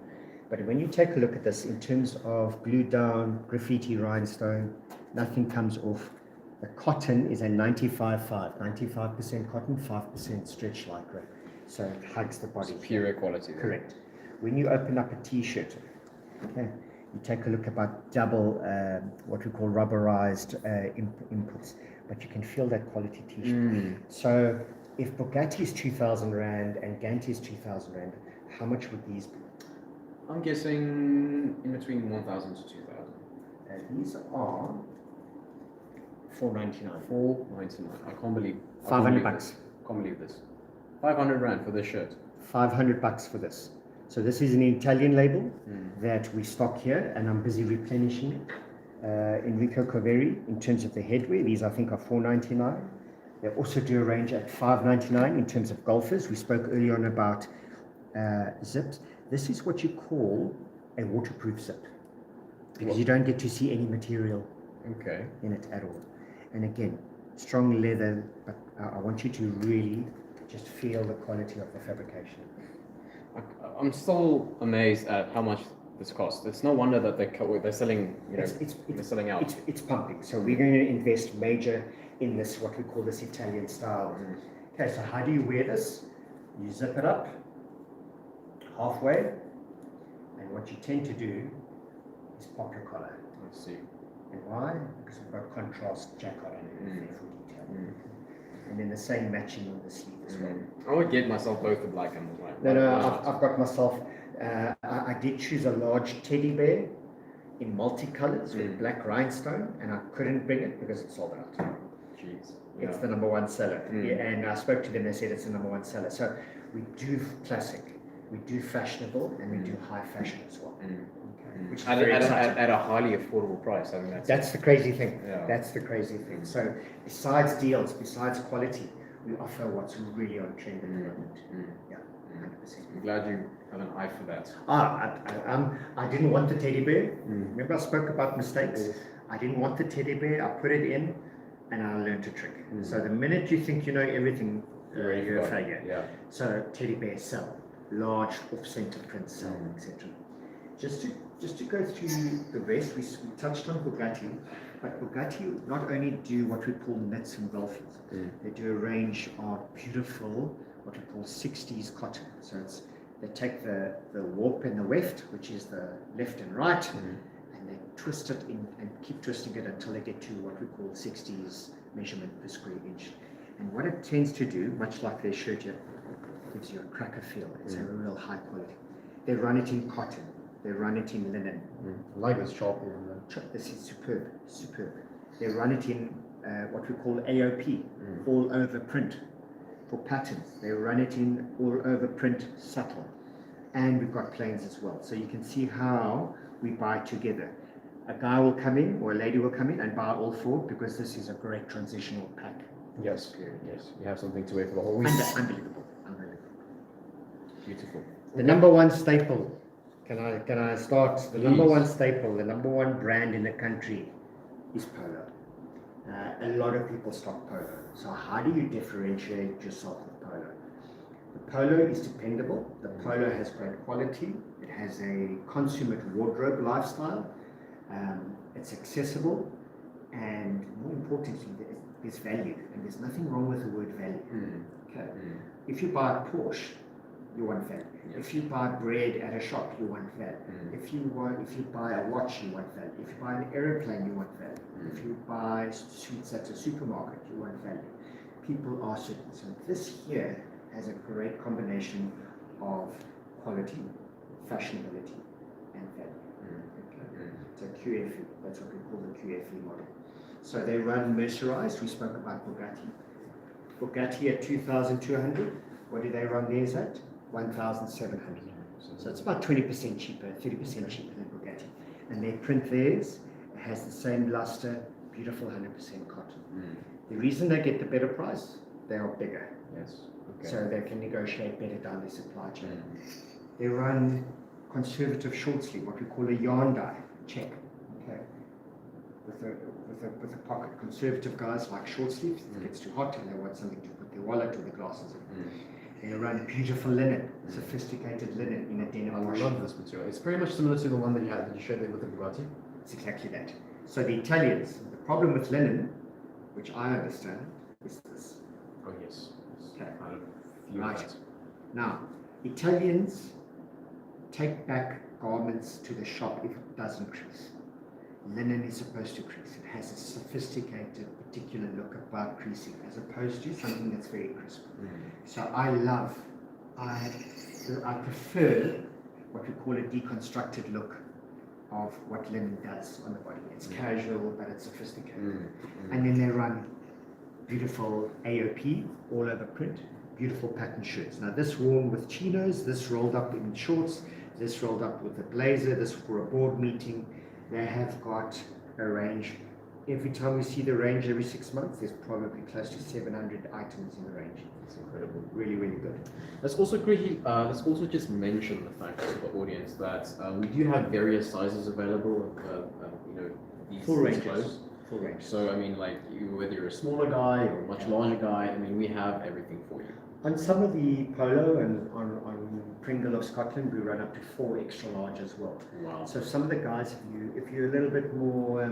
But when you take a look at this in terms of glued down, graffiti rhinestone, nothing comes off. The cotton is a 95% cotton, 5% stretch lycra. So it hugs the body. Superior quality. Correct. When you open up a t-shirt, okay, you take a look about double what we call rubberized inputs, but you can feel that quality t-shirt. So if Bugatti is 2,000 Rand and Gant is 2,000 Rand, how much would these be? I'm guessing in between 1,000 to 2,000. These are $4.99. 499. I can't believe. I can't 500 believe bucks. this. Can't believe this. 500 rand for this shirt. 500 bucks for this. So this is an Italian label that we stock here, and I'm busy replenishing it. Enrico Coveri, in terms of the headwear, these I think are $4.99. They also do a range at $5.99 in terms of golfers. We spoke earlier on about zips. This is what you call a waterproof zip, because you don't get to see any material Okay. in it at all. And again, strong leather, but I want you to really just feel the quality of the fabrication. I'm still amazed at how much this costs. It's no wonder that they're selling, they're selling out. It's pumping. So we're going to invest major in this, what we call this Italian style. Okay, so how do you wear this? You zip it up halfway, and what you tend to do is pop your collar. Let's see. And why? Because we've got contrast jacquard underneath there for detail. And then the same matching on the sleeve as well. I would get myself both the black and the white. No, I've got myself, I did choose a large teddy bear in multicolors with black rhinestone, and I couldn't bring it because it sold out. Jeez. It's the number one seller. Yeah, and I spoke to them, they said it's the number one seller. So we do classic, we do fashionable, and we do high fashion as well. Okay. Which is very exciting. At a highly affordable price. I mean, That's the crazy thing. Yeah. That's the crazy thing. So besides deals, besides quality, we offer what's really on trend at the moment. Yeah, 100%. I'm glad you have an eye for that. I didn't want the teddy bear. Remember I spoke about mistakes? I didn't want the teddy bear. I put it in and I learned a trick. So the minute you think you know everything, you're a failure. Yeah. So teddy bear sell, large off-center print sell, etc. Just to go through the rest, we touched on Bugatti, but Bugatti not only do what we call knits and velvets, they do a range of beautiful, what we call 60s cotton. So they take the warp and the weft, which is the left and right, and they twist it in and keep twisting it until they get to what we call 60s measurement per square inch. And what it tends to do, much like their shirt here, gives you a cracker feel. It's a real high quality. They run it in cotton. They run it in linen. I like this chalk. This is superb, superb. They run it in what we call AOP, all over print for patterns. They run it in all over print subtle. And we've got plains as well. So you can see how we buy together. A guy will come in or a lady will come in and buy all four, because this is a great transitional pack. Yes, yes. You have something to wear for the whole week. Unbelievable, unbelievable. Beautiful. The number one staple. Can I start? The number Please. one staple, the number one brand in the country is Polo. A lot of people stock Polo. So how do you differentiate yourself with Polo? The Polo is dependable. The Polo has great quality. It has a consummate wardrobe lifestyle. It's accessible, and more importantly, there's value. And there's nothing wrong with the word value. Okay. If you buy a Porsche, you want value. If you buy bread at a shop, you want value. If you buy a watch, you want value. If you buy an aeroplane, you want value. If you buy sweets at a supermarket, you want value. People are certain. So this here has a great combination of quality, fashionability, and value. Okay. So QFE, that's what we call the QFE model. So they run mercerized. We spoke about Bugatti. Bugatti at 2,200. What do they run theirs at? 1,700. So it's about 20% cheaper, 30% cheaper than Bugatti. And they print theirs, it has the same luster, beautiful 100% cotton. The reason they get the better price, they are bigger. Yes. Okay. So they can negotiate better down the supply chain. They run conservative short sleeve, what we call a yarn dye, check. Okay. With a pocket. Conservative guys like short sleeves, it gets too hot and they want something to put their wallet or their glasses in. They run beautiful linen, sophisticated linen in a denim wash. I love this material. It's pretty much similar to the one that you showed there with the Bugatti. It's exactly that. So the Italians, the problem with linen, which I understand, is this. Oh yes. Okay. I don't feel Right. that. Now, Italians take back garments to the shop if it doesn't crease. Linen is supposed to crease. It has a sophisticated, particular look about creasing, as opposed to something that's very crisp. So I prefer what we call a deconstructed look of what linen does on the body. It's casual, but it's sophisticated. And then they run beautiful AOP, all over print, beautiful pattern shirts. Now this worn with chinos, this rolled up in shorts, this rolled up with a blazer, this for a board meeting. They have got a range. Every time we see the range every 6 months, there's probably close to 700 items in the range. It's incredible. Really, really good. Let's also just mention the fact to the audience that we do have various sizes available. These Full ranges. clothes. Full range. So I mean, like whether you're a smaller guy or a much larger guy, I mean, we have everything for you. On some of the polo and on Pringle of Scotland, we run up to 4 extra large as well. Wow. So some of the guys, if you're a little bit more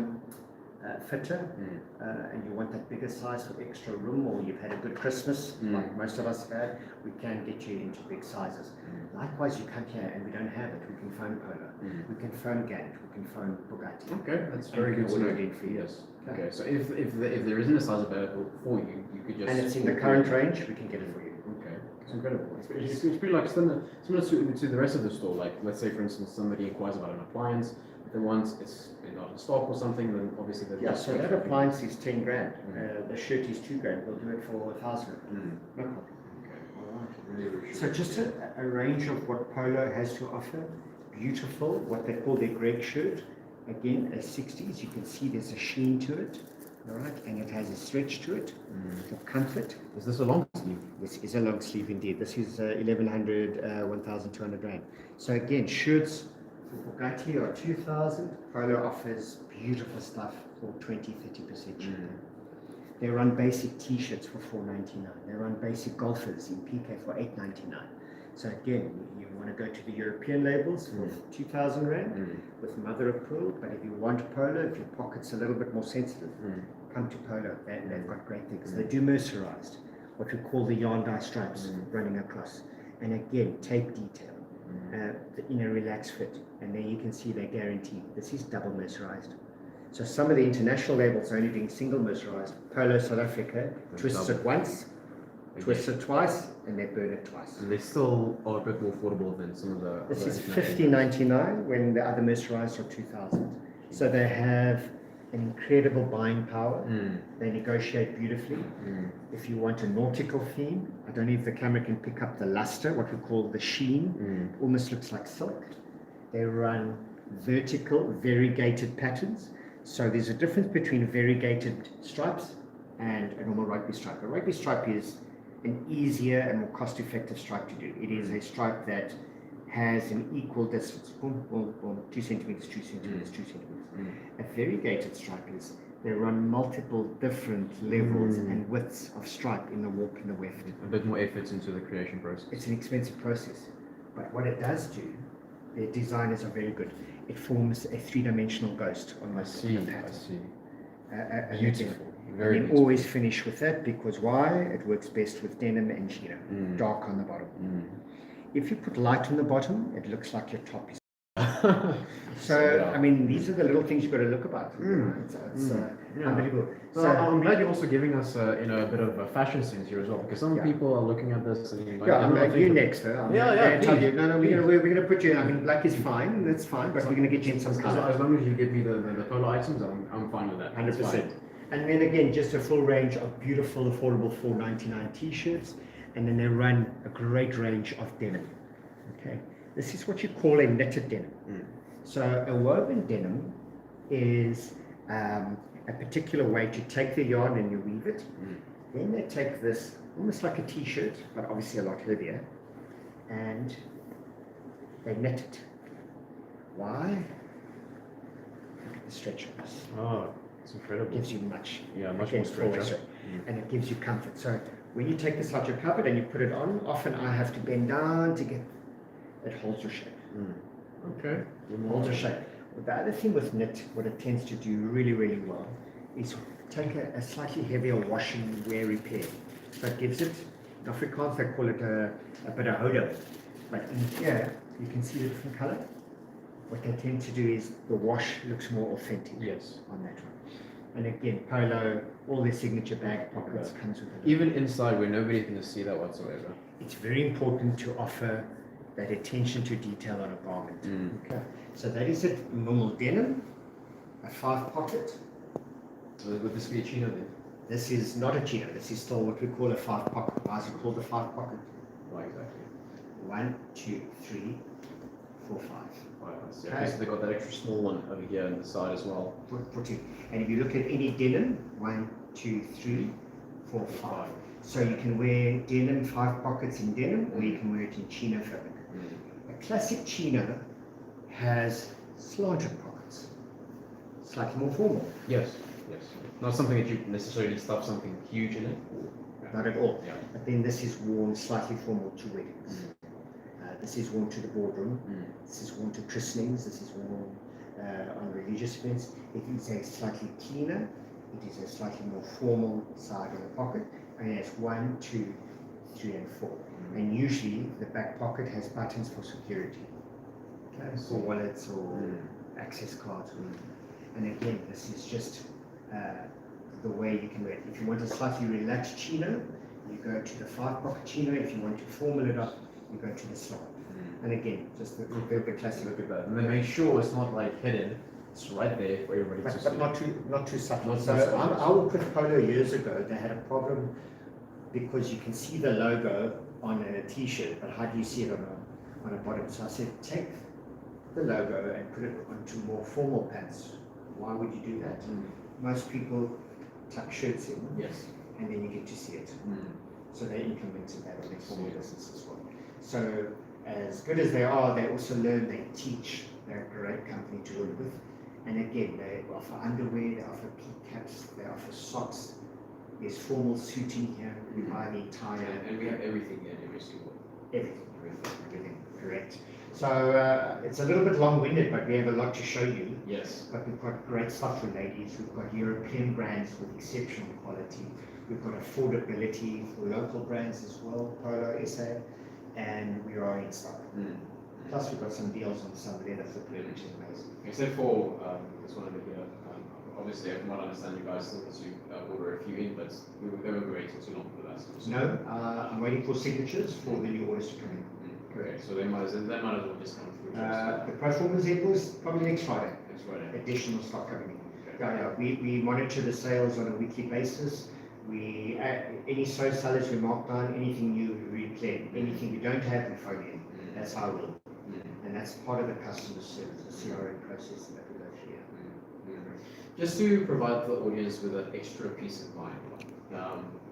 fitter and you want that bigger size for extra room, or you've had a good Christmas, like most of us have had, we can get you into big sizes. Likewise, you come here and we don't have it, we can phone Polo, we can phone Gant, we can phone Bugatti. Okay, that's And very we can good to order know. it in for you. Yes. Okay, so if there isn't a size available for you, you could just. And it's in the current range, we can get it for you. Okay, it's incredible. It's pretty like similar to the rest of the store. Like, let's say for instance somebody inquires about an appliance, if they want it's not in stock or something, then obviously they'll Yeah, so that appliance is 10 grand. The shirt is 2 grand. We'll do it for 1,000. No problem. Really So just a range of what Polo has to offer. Beautiful, what they call their Greg shirt. Again, a 60s. You can see there's a sheen to it, all right, and it has a stretch to it for comfort. Is this a long sleeve? This is a long sleeve indeed. This is 1,100, 1,200 rand. So again, shirts for Bugatti are 2,000. Polo offers beautiful stuff for 20-30% cheaper. They run basic t-shirts for 4.99. They run basic golfers in PK for 8.99. So again, you want to go to the European labels for 2,000 rand with mother of pearl. But if you want Polo, if your pocket's a little bit more sensitive, come to Polo. They've got great things. They do mercerized, what we call the yarn dye stripes running across. And again, tape detail, in a relaxed fit. And then you can see they're guaranteed. This is double mercerized. So some of the international labels are only doing single mercerized. Polo South Africa twists it once, twists it twice, and they burn it twice. And they still are a bit more affordable than some of the. This other is international $50.99 when the other mercerized are 2,000. So they have an incredible buying power. They negotiate beautifully. If you want a nautical theme, I don't know if the camera can pick up the luster, what we call the sheen. Almost looks like silk. They run vertical, variegated patterns. So there's a difference between variegated stripes and a normal rugby stripe. A rugby stripe is an easier and more cost-effective stripe to do. It is a stripe that has an equal distance, boom, boom, boom, 2 centimeters, 2 centimeters, 2 centimeters. A variegated stripe is they run multiple different levels and widths of stripe in the warp and the weft. A bit more effort into the creation process. It's an expensive process, but what it does do, their designers are very good. It forms a 3-dimensional ghost on I the see. pattern. Beautiful. And Very then beautiful. always finish with that because why? It works best with denim and chino. Dark on the bottom. If you put light on the bottom, it looks like your top is. So, I mean, these are the little things you've got to look about. It's unbelievable. So I'm glad you're also giving us a bit of a fashion sense here as well, because some people are looking at this and like, I'm not like, you thinking- next, sir. I'm Yeah, gonna yeah, tell please, you. No, please. we're gonna put you. I mean, black is fine. That's fine, but we're gonna get you in some As color. long as you give me the polo items, I'm fine with that. That's 100%. fine. And then again, just a full range of beautiful, affordable $4.99 t-shirts, and then they run a great range of denim. Okay, this is what you call a knitted denim. So a woven denim is a particular way to take the yarn and you weave it. Then they take this, almost like a t-shirt, but obviously a lot heavier, and they knit it. Why? Look at the stretch of this. Oh, it's incredible. It gives you much. Yeah, much again, more stretch, forward huh? stretch. And it gives you comfort. So when you take this out your cupboard and you put it on, often I have to bend down to get it holds your shape. Okay. Holds your shape. But the other thing with knit, what it tends to do really, really well, is take a slightly heavier washing wear repair. So it gives it, in Afrikaans they call it a bit of hodo. But in here, you can see the different color. What they tend to do is the wash looks more authentic Yes. on that one. And again, Polo, all their signature bag pockets comes with it. Even inside where nobody's going to see that whatsoever. It's very important to offer that attention to detail on a garment. Mm. Okay, so that is a normal denim, a 5 pocket. So would this be a chino then? This is not a chino, this is still what we call a 5 pocket. Why is it called a 5 pocket? Right, exactly. 1, 2, 3, 4, 5. Right, yeah. So they got that extra small one over here on the side as well. Put it. And if you look at any denim, 1, 2, 3, 4, 5. So you can wear denim 5 pockets in denim, or you can wear it in chino fabric. Mm. A classic chino has slanted pockets, slightly more formal. Yes, yes. Not something that you necessarily stuff something huge in it. Not at all. Yeah. But then this is worn slightly formal to weddings. This is worn to the boardroom. Mm. This is worn to christenings. This is worn on religious events. It is a slightly cleaner. It is a slightly more formal side of the pocket. And it has 1, 2, 3, and 4. And usually the back pocket has buttons for security. Okay, for wallets or access cards. And again, this is just the way you can wear it. If you want a slightly relaxed chino, you go to the 5 pocket chino. If you want to formal it up, you go to the slot. And again, just the classic. Look at that. And then make sure it's not like hidden. It's right there for everybody to see. But not too subtle. Not So too subtle. I worked with Polo years ago. They had a problem because you can see the logo on a t-shirt, but how do you see it on a bottom? So I said, take the logo and put it onto more formal pants. Why would you do that? Most people tuck shirts in, Yes. and then you get to see it. So they implemented that on their formal business as well. So as good as they are, they also learn, they teach. They're a great company to work with. And again, they offer underwear, they offer peak caps, they offer socks. There's formal suiting here, we buy the entire, And we have everything in every single. everything, correct. So it's a little bit long-winded, but we have a lot to show you. Yes. But we've got great stuff for ladies. We've got European brands with exceptional quality. We've got affordability for local brands as well, Polo SA, and we are in stock. Plus, we've got some deals on some leather footwear, which is amazing. Except for this one over here. Obviously, from what I understand, you guys still need to order a few in, but they were waiting too long for that. No, I'm waiting for signatures for the new orders to come in. Correct. So they might as well just come through. The Pro Forma Zebras probably next Friday. That's right. Additional stock coming in. Okay. Yeah, we monitor the sales on a weekly basis. We any slow sellers we mark down, anything new we replay, anything we don't have we phone in. That's how we will. And that's part of the customer service, the CRM process that we go through here. Just to provide the audience with an extra peace of mind,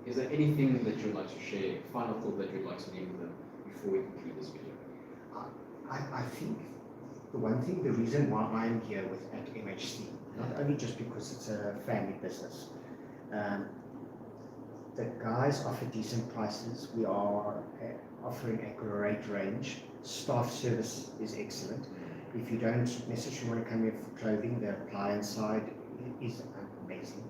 is there anything that you'd like to share, final thought that you'd like to leave with them before we conclude this video? I think the one thing, the reason why I'm here at MHC, not only just because it's a family business, the guys offer decent prices. We are offering a great range. Staff service is excellent. If you don't necessarily want to come here for clothing, the appliance side is amazing.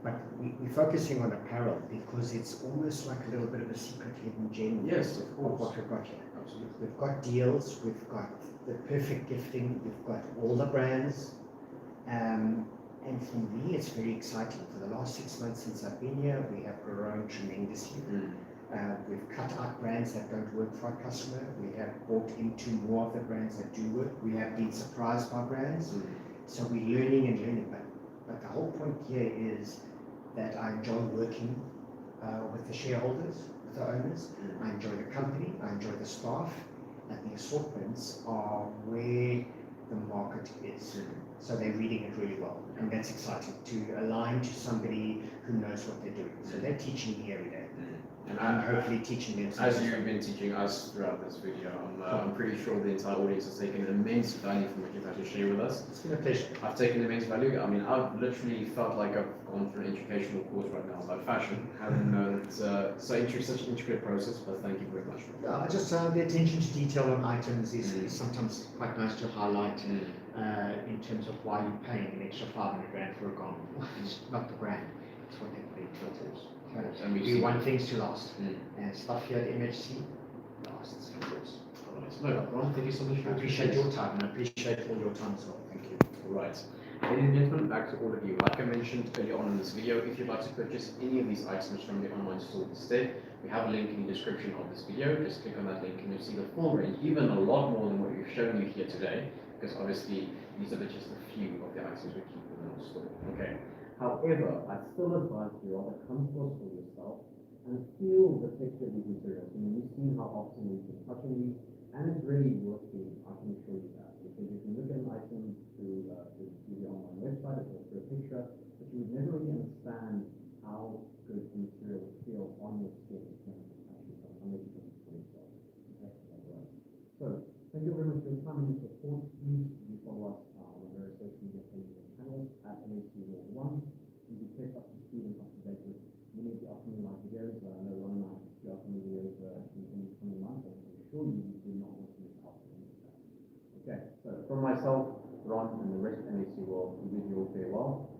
But we're focusing on apparel because it's almost like a little bit of a secret hidden gem. Yes, of Of course. what we've got here. Absolutely. We've got deals, we've got the perfect gifting, we've got all the brands. And for me, it's very exciting. For the last 6 months since I've been here, we have grown tremendously. We've cut out brands that don't work for our customer. We have bought into more of the brands that do work. We have been surprised by brands. So we're learning and learning. But the whole point here is that I enjoy working with the shareholders, with the owners. I enjoy the company, I enjoy the staff, and the assortments are where the market is. So they're reading it really well, and that's exciting to align to somebody who knows what they're doing. So they're teaching me every day, and I'm hopefully teaching them. As you've been teaching us throughout this video, I'm pretty sure the entire audience has taken immense value from what you've had to share with us. It's been a pleasure. I've taken immense value. I mean, I've literally felt like I've gone through an educational course right now about fashion. I didn't know that such an intricate process, but thank you very much. Just the attention to detail on items is sometimes quite nice to highlight in terms of why you're paying an extra 500 rand for a garment. It's not the brand, it's what they put into it. And We want things to last, and stuff here at MHC lasts, of course. No, Ron, thank you so much. I appreciate your time, and I appreciate all your time as well. Thank you. Right. Ladies and gentlemen, back to all of you. Like I mentioned earlier on in this video, if you'd like to purchase any of these items from the online store instead, we have a link in the description of this video. Just click on that link and you'll see the full range, even a lot more than what we've shown you here today, because obviously these are just a few of the items we keep within our store. Okay. However, I still advise you rather come to us for yourself and feel the texture of these materials. I mean, you've seen how often we've been touching these, and it's really working. I can assure you that. Because you can look at an item through the online website or through a picture, but you would never really understand how good the material would feel on your skin in terms of actually unless you can for yourself. Okay, that's right. So, thank you very much for your time and your support. Please do follow us on our various social media pages and channels at NAC World One. You can keep up to speed and up to date with many of the upcoming live videos. I know Ron and I have a few upcoming videos in the coming months, and I'm sure you do not want to miss out on any of that. Okay, so from myself, Ron, and the rest of NAC World, we bid you all farewell.